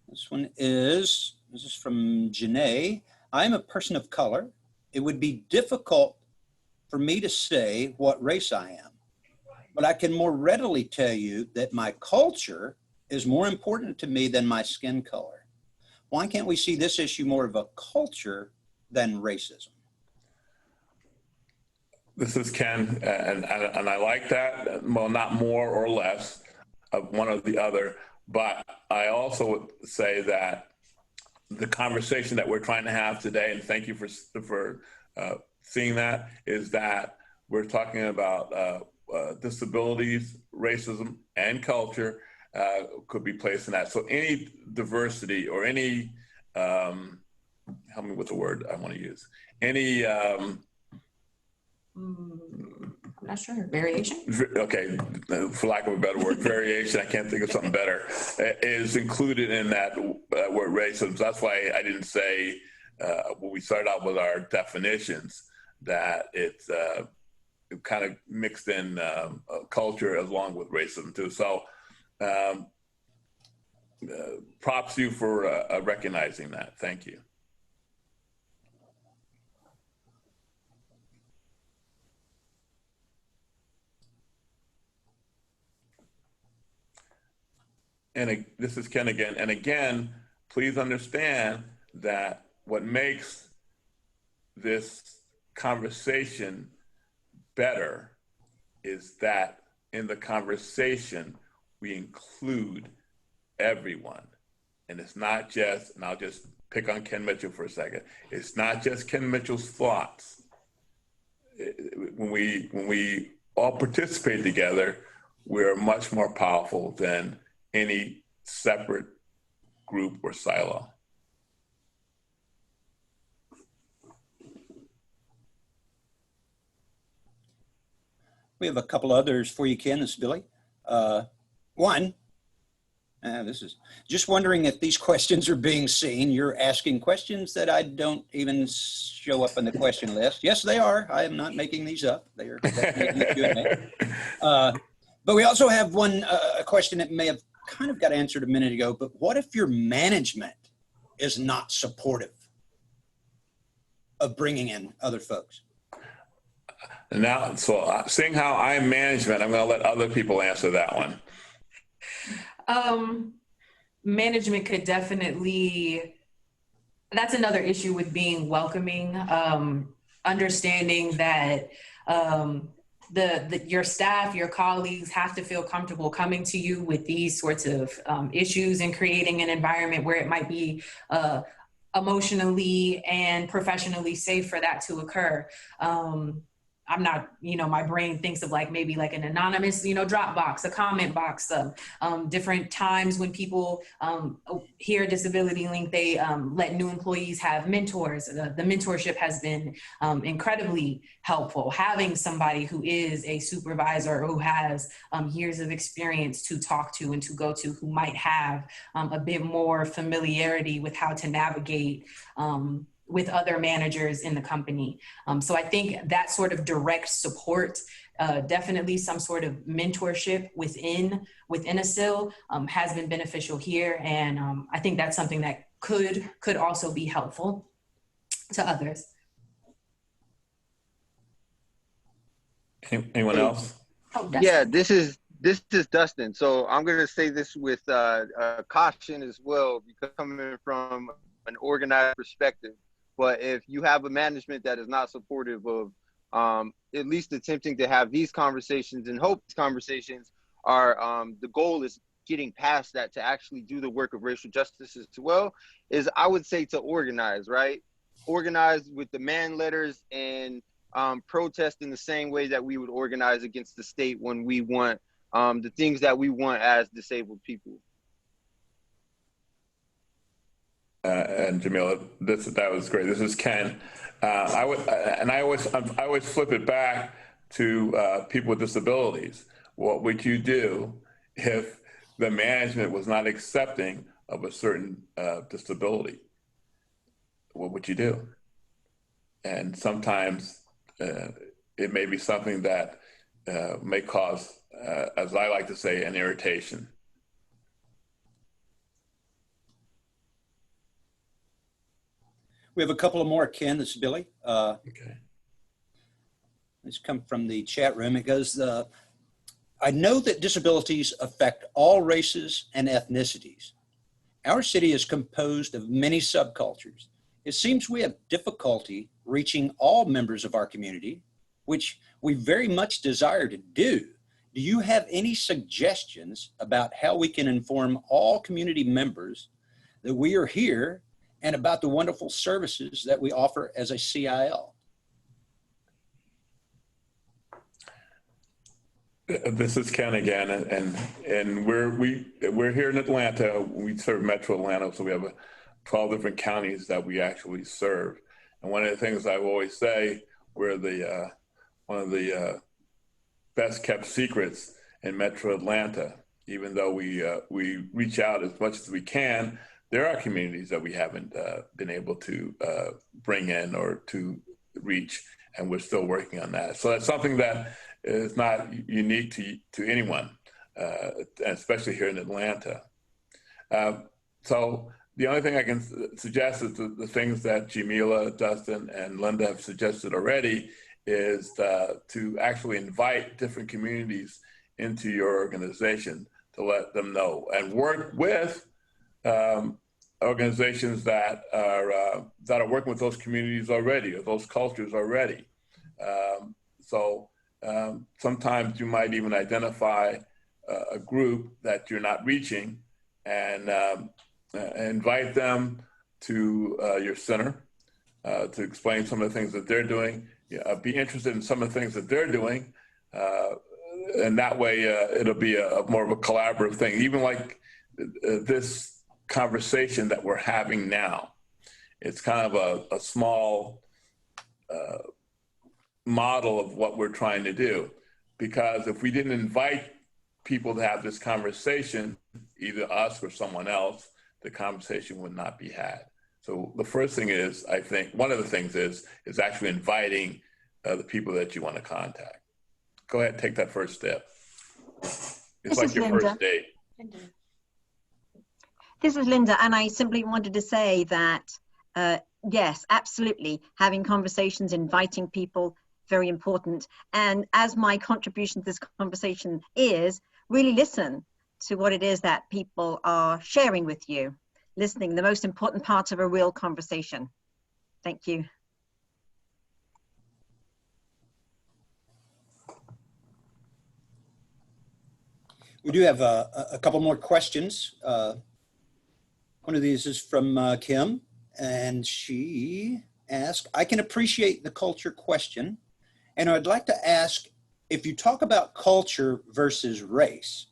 S3: This is from Janae. I'm a person of color. It would be difficult for me to say what race I am, but I can more readily tell you that my culture is more important to me than my skin color. Why can't we see this issue more of a culture than racism?
S6: This is Ken, and I like that. Well, not more or less of one or the other, but I also would say that the conversation that we're trying to have today, and thank you for seeing that, is that we're talking about disabilities, racism, and culture could be placed in that. So any diversity or any, help me with the word I want to use, any
S5: I'm not sure. Variation?
S6: Okay, for lack of a better word, variation, I can't think of something better, is included in that word racism. That's why I didn't say, when we started out with our definitions, that it's kind of mixed in culture along with racism too. So props to you for recognizing that. Thank you. And this is Ken again. And again, please understand that what makes this conversation better is that in the conversation, we include everyone. And it's not just, and I'll just pick on Ken Mitchell for a second, it's not just Ken Mitchell's thoughts. When we all participate together, we're much more powerful than any separate group or silo.
S3: We have a couple others for you, Ken. This is Billy. One, this is just wondering if these questions are being seen. You're asking questions that I don't even show up on the question list. Yes, they are. I am not making these up. They are definitely Q&A. But we also have one a question that may have kind of got answered a minute ago, but what if your management is not supportive of bringing in other folks?
S6: Now, so seeing how I'm management, I'm going to let other people answer that one.
S5: Management could definitely, that's another issue with being welcoming, understanding that your staff, your colleagues have to feel comfortable coming to you with these sorts of issues and creating an environment where it might be emotionally and professionally safe for that to occur. I'm not, my brain thinks of like maybe like an anonymous, drop box, a comment box, different times when people hear Disability Link, they let new employees have mentors. The mentorship has been incredibly helpful. Having somebody who is a supervisor or who has years of experience to talk to and to go to, who might have a bit more familiarity with how to navigate with other managers in the company. So I think that sort of direct support, definitely some sort of mentorship within a SIL has been beneficial here. And I think that's something that could also be helpful to others.
S6: Anyone else?
S5: Oh,
S10: yeah, this is Dustin. So I'm going to say this with caution as well, because coming from an organized perspective. But if you have a management that is not supportive of at least attempting to have these conversations, and hope these conversations are, the goal is getting past that to actually do the work of racial justice as well, is I would say to organize, right? Organize with demand letters and protest in the same way that we would organize against the state when we want the things that we want as disabled people.
S6: And Jamila, that was great. This is Ken. I always flip it back to people with disabilities. What would you do if the management was not accepting of a certain disability? What would you do? And sometimes it may be something that may cause, as I like to say, an irritation.
S3: We have a couple of more, Ken. This is Billy.
S6: Okay.
S3: This come from the chat room. It goes, I know that disabilities affect all races and ethnicities. Our city is composed of many subcultures. It seems we have difficulty reaching all members of our community, which we very much desire to do. Do you have any suggestions about how we can inform all community members that we are here and about the wonderful services that we offer as a CIL?
S6: This is Ken again, and we're here in Atlanta. We serve Metro Atlanta, so we have 12 different counties that we actually serve. And one of the things I always say, we're the one of the best kept secrets in Metro Atlanta. Even though we reach out as much as we can, there are communities that we haven't been able to bring in or to reach, and we're still working on that. So that's something that is not unique to anyone, especially here in Atlanta. So the only thing I can suggest is the things that Jamila, Dustin, and Linda have suggested already is to actually invite different communities into your organization to let them know, and work with organizations that are working with those communities already, or those cultures already. Sometimes you might even identify a group that you're not reaching, and invite them to your center to explain some of the things that they're doing. Be interested in some of the things that they're doing, and that way it'll be more of a collaborative thing. Even like this conversation that we're having now, it's kind of a small model of what we're trying to do. Because if we didn't invite people to have this conversation, either us or someone else, the conversation would not be had. So the first thing is, I think, one of the things is actually inviting the people that you want to contact. Go ahead, take that first step. It's like your first date.
S12: This is Linda, and I simply wanted to say that, yes, absolutely, having conversations, inviting people, very important. And as my contribution to this conversation is, really listen to what it is that people are sharing with you. Listening, the most important part of a real conversation. Thank you.
S3: We do have a couple more questions. One of these is from Kim, and she asked, I can appreciate the culture question, and I'd like to ask, if you talk about culture versus race,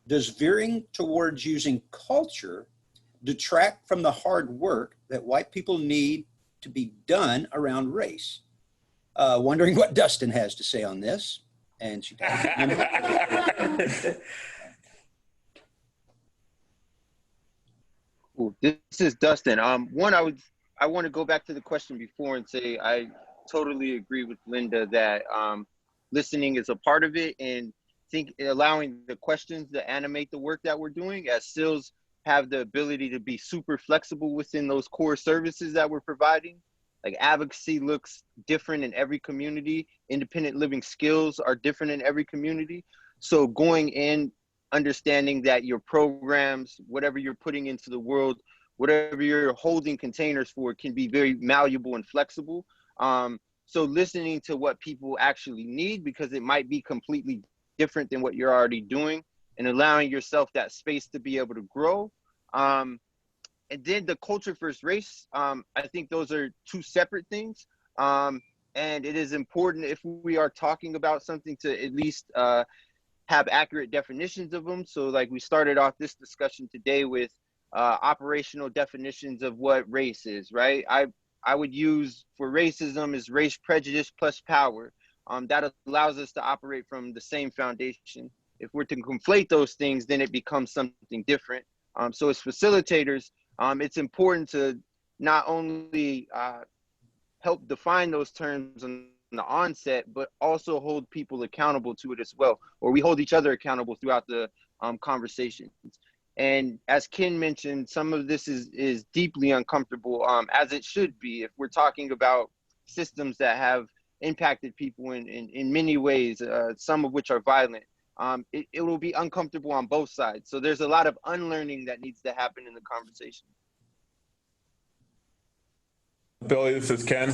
S3: does veering towards using culture detract from the hard work that white people need to be done around race? Wondering what Dustin has to say on this. And she
S10: Cool. This is Dustin. One, I want to go back to the question before and say I totally agree with Linda that listening is a part of it, and allowing the questions to animate the work that we're doing, as SILs have the ability to be super flexible within those core services that we're providing. Like advocacy looks different in every community. Independent living skills are different in every community. So going in, understanding that your programs, whatever you're putting into the world, whatever you're holding containers for, can be very malleable and flexible. So listening to what people actually need, because it might be completely different than what you're already doing, and allowing yourself that space to be able to grow. And then the culture versus race, I think those are two separate things. And it is important, if we are talking about something, to at least have accurate definitions of them. So like we started off this discussion today with operational definitions of what race is, right? I would use for racism is race prejudice plus power. That allows us to operate from the same foundation. If we're to conflate those things, then it becomes something different. So as facilitators, it's important to not only help define those terms on the onset, but also hold people accountable to it as well, or we hold each other accountable throughout the conversations. And as Ken mentioned, some of this is deeply uncomfortable, as it should be, if we're talking about systems that have impacted people in many ways, some of which are violent. It will be uncomfortable on both sides. So there's a lot of unlearning that needs to happen in the conversation.
S6: Billy, this is Ken.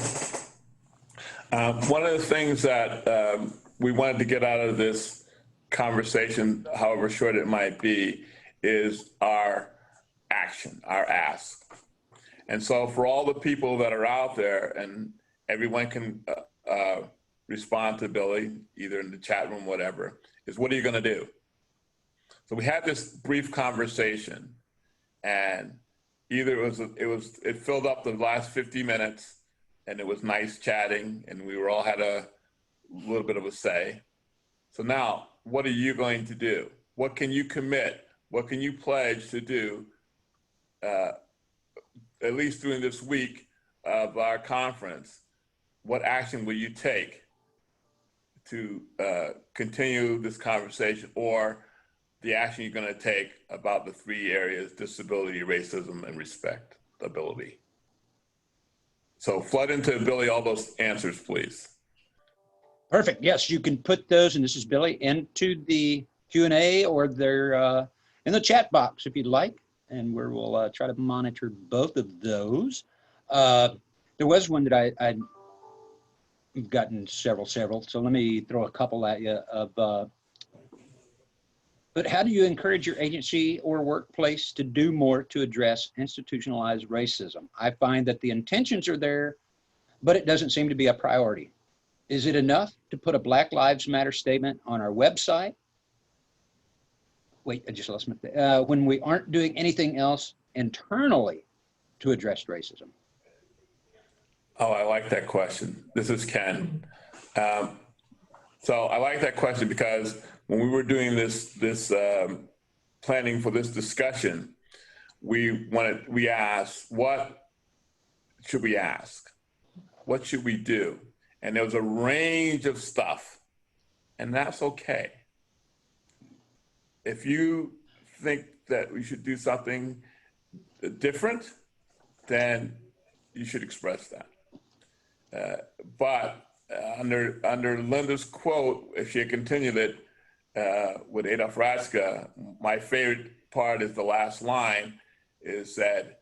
S6: One of the things that we wanted to get out of this conversation, however short it might be, is our action, our ask. And so for all the people that are out there, and everyone can respond to Billy, either in the chat room, whatever, is what are you going to do? So we had this brief conversation, and either it filled up the last 50 minutes, and it was nice chatting, and we all had a little bit of a say. So now, what are you going to do? What can you commit? What can you pledge to do, at least during this week of our conference? What action will you take to continue this conversation, or the action you're going to take about the 3 areas: disability, racism, and respectability? So flood into Billy all those answers, please.
S3: Perfect. Yes, you can put those, and this is Billy, into the Q&A, or they're in the chat box if you'd like, and we'll try to monitor both of those. There was one that I've gotten several, so let me throw a couple at you of, but how do you encourage your agency or workplace to do more to address institutionalized racism? I find that the intentions are there, but it doesn't seem to be a priority. Is it enough to put a Black Lives Matter statement on our website? Wait, I just lost my, when we aren't doing anything else internally to address racism?
S6: Oh, I like that question. This is Ken. So I like that question because when we were doing this planning for this discussion, we asked, what should we ask? What should we do? And there was a range of stuff, and that's okay. If you think that we should do something different, then you should express that. But under Linda's quote, if she had continued it with Adolf Ratzka, my favorite part is the last line, is that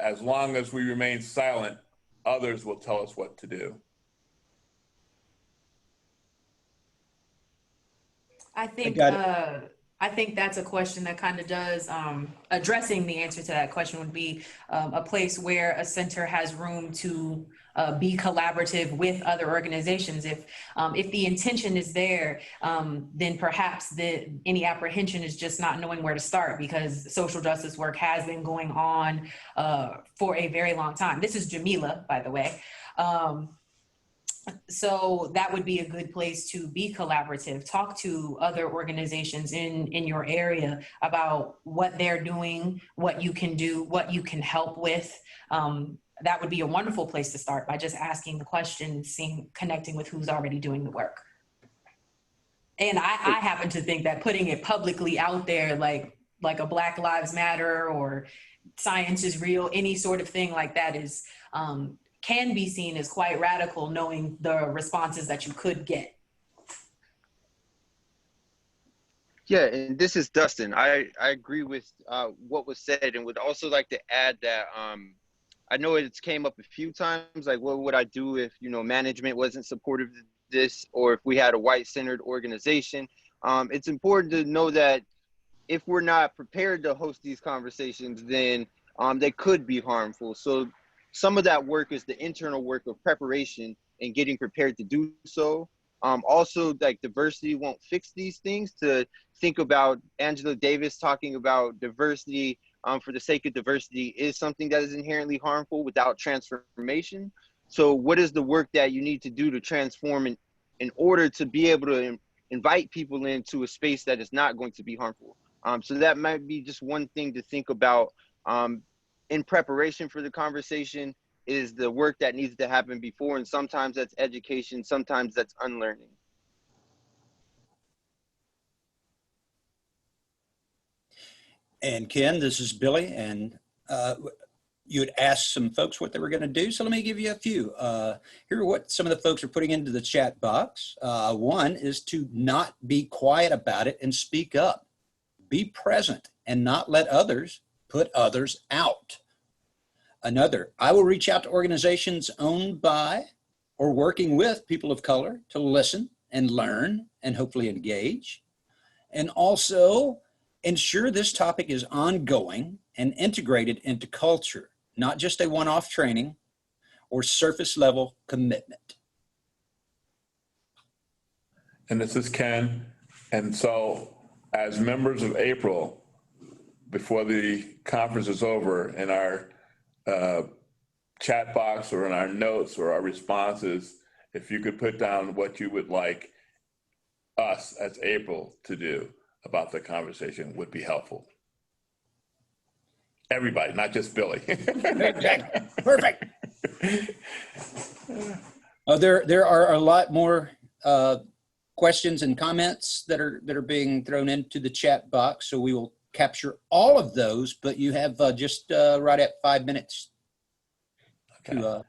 S6: as long as we remain silent, others will tell us what to do.
S5: I think that's a question that kind of does, addressing the answer to that question would be a place where a center has room to be collaborative with other organizations. If the intention is there, then perhaps any apprehension is just not knowing where to start, because social justice work has been going on for a very long time. This is Jamila, by the way. So that would be a good place to be collaborative. Talk to other organizations in your area about what they're doing, what you can do, what you can help with. That would be a wonderful place to start, by just asking the question, connecting with who's already doing the work. And I happen to think that putting it publicly out there, like a Black Lives Matter or science is real, any sort of thing like that is, can be seen as quite radical, knowing the responses that you could get.
S10: Yeah, and this is Dustin. I agree with what was said, and would also like to add that I know it's came up a few times, like what would I do if, management wasn't supportive of this, or if we had a white-centered organization. It's important to know that if we're not prepared to host these conversations, then they could be harmful. So some of that work is the internal work of preparation and getting prepared to do so. Also, like, diversity won't fix these things. To think about Angela Davis talking about diversity for the sake of diversity is something that is inherently harmful without transformation. So what is the work that you need to do to transform in order to be able to invite people into a space that is not going to be harmful? So that might be just one thing to think about in preparation for the conversation, is the work that needs to happen before. And sometimes that's education, sometimes that's unlearning.
S3: And Ken, this is Billy, and you had asked some folks what they were going to do, so let me give you a few. Here are what some of the folks are putting into the chat box. One is to not be quiet about it and speak up. Be present and not let others put others out. Another, I will reach out to organizations owned by or working with people of color to listen and learn and hopefully engage. And also ensure this topic is ongoing and integrated into culture, not just a one-off training or surface level commitment.
S6: And this is Ken. And so as members of April, before the conference is over, in our chat box or in our notes or our responses, if you could put down what you would like us as April to do about the conversation would be helpful. Everybody, not just Billy.
S3: Exactly. Perfect. There are a lot more questions and comments that are being thrown into the chat box, so we will capture all of those. But you have just right at 5 minutes to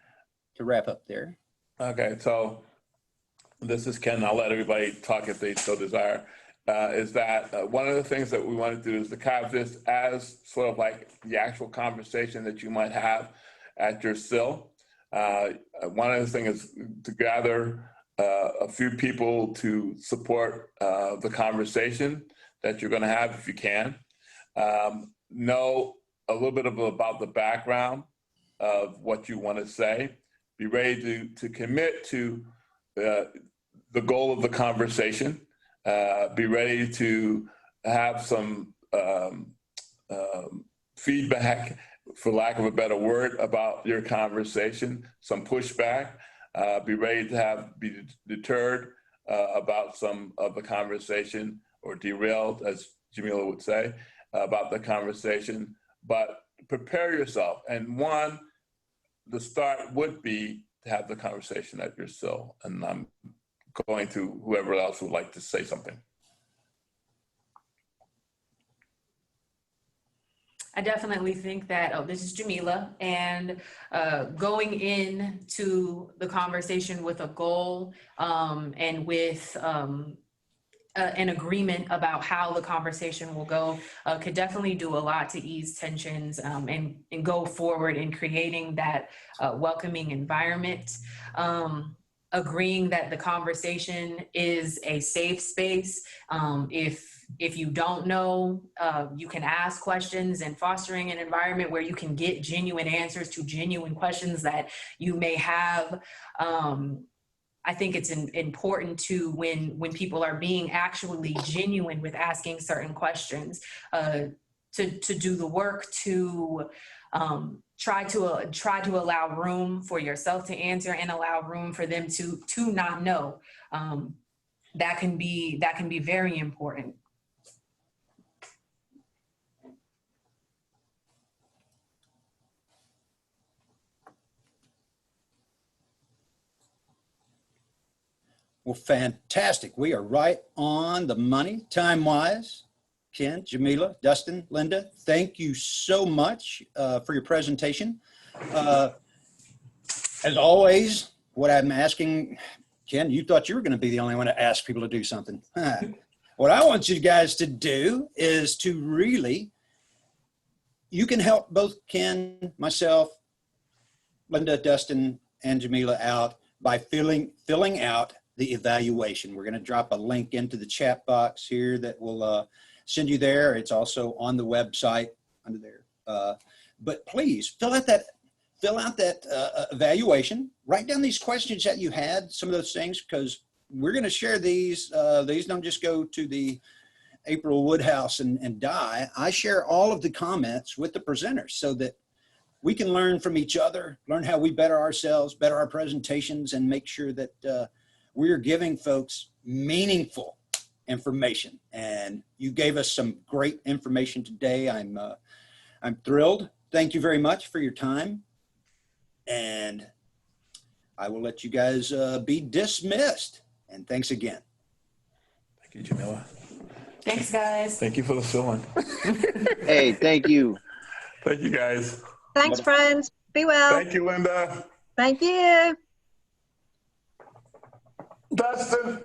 S3: wrap up there.
S6: Okay, so this is Ken. I'll let everybody talk if they so desire. Is that one of the things that we want to do is to have this as sort of like the actual conversation that you might have at your SIL. One of the things is to gather a few people to support the conversation that you're going to have if you can. Know a little bit about the background of what you want to say. Be ready to commit to the goal of the conversation. Be ready to have some feedback, for lack of a better word, about your conversation, some pushback. Be ready to be deterred about some of the conversation, or derailed, as Jamila would say, about the conversation. But prepare yourself. And the start would be to have the conversation at your SIL. And I'm going to whoever else would like to say something.
S5: I definitely think that, this is Jamila, and going into the conversation with a goal and with an agreement about how the conversation will go could definitely do a lot to ease tensions and go forward in creating that welcoming environment. Agreeing that the conversation is a safe space. If you don't know, you can ask questions, and fostering an environment where you can get genuine answers to genuine questions that you may have. I think it's important to when people are being actually genuine with asking certain questions, to do the work to try to allow room for yourself to answer and allow room for them to not know. That can be very important.
S3: Well, fantastic. We are right on the money, time-wise. Ken, Jamila, Dustin, Linda, thank you so much for your presentation. As always, what I'm asking, Ken, you thought you were going to be the only one to ask people to do something. What I want you guys to do is to really, you can help both Ken, myself, Linda, Dustin, and Jamila out by filling out the evaluation. We're going to drop a link into the chat box here that will send you there. It's also on the website under there. But please fill out that evaluation. Write down these questions that you had, some of those things, because we're going to share these. These don't just go to the April Woodhouse and die. I share all of the comments with the presenters so that we can learn from each other, learn how we better ourselves, better our presentations, and make sure that we're giving folks meaningful information. And you gave us some great information today. I'm thrilled. Thank you very much for your time. And I will let you guys be dismissed. And thanks again.
S6: Thank you, Jamila.
S5: Thanks, guys.
S6: Thank you for the fill-in.
S10: Hey, thank you.
S6: Thank you, guys.
S12: Thanks, friends. Be well.
S6: Thank you, Linda.
S12: Thank you.
S6: Dustin.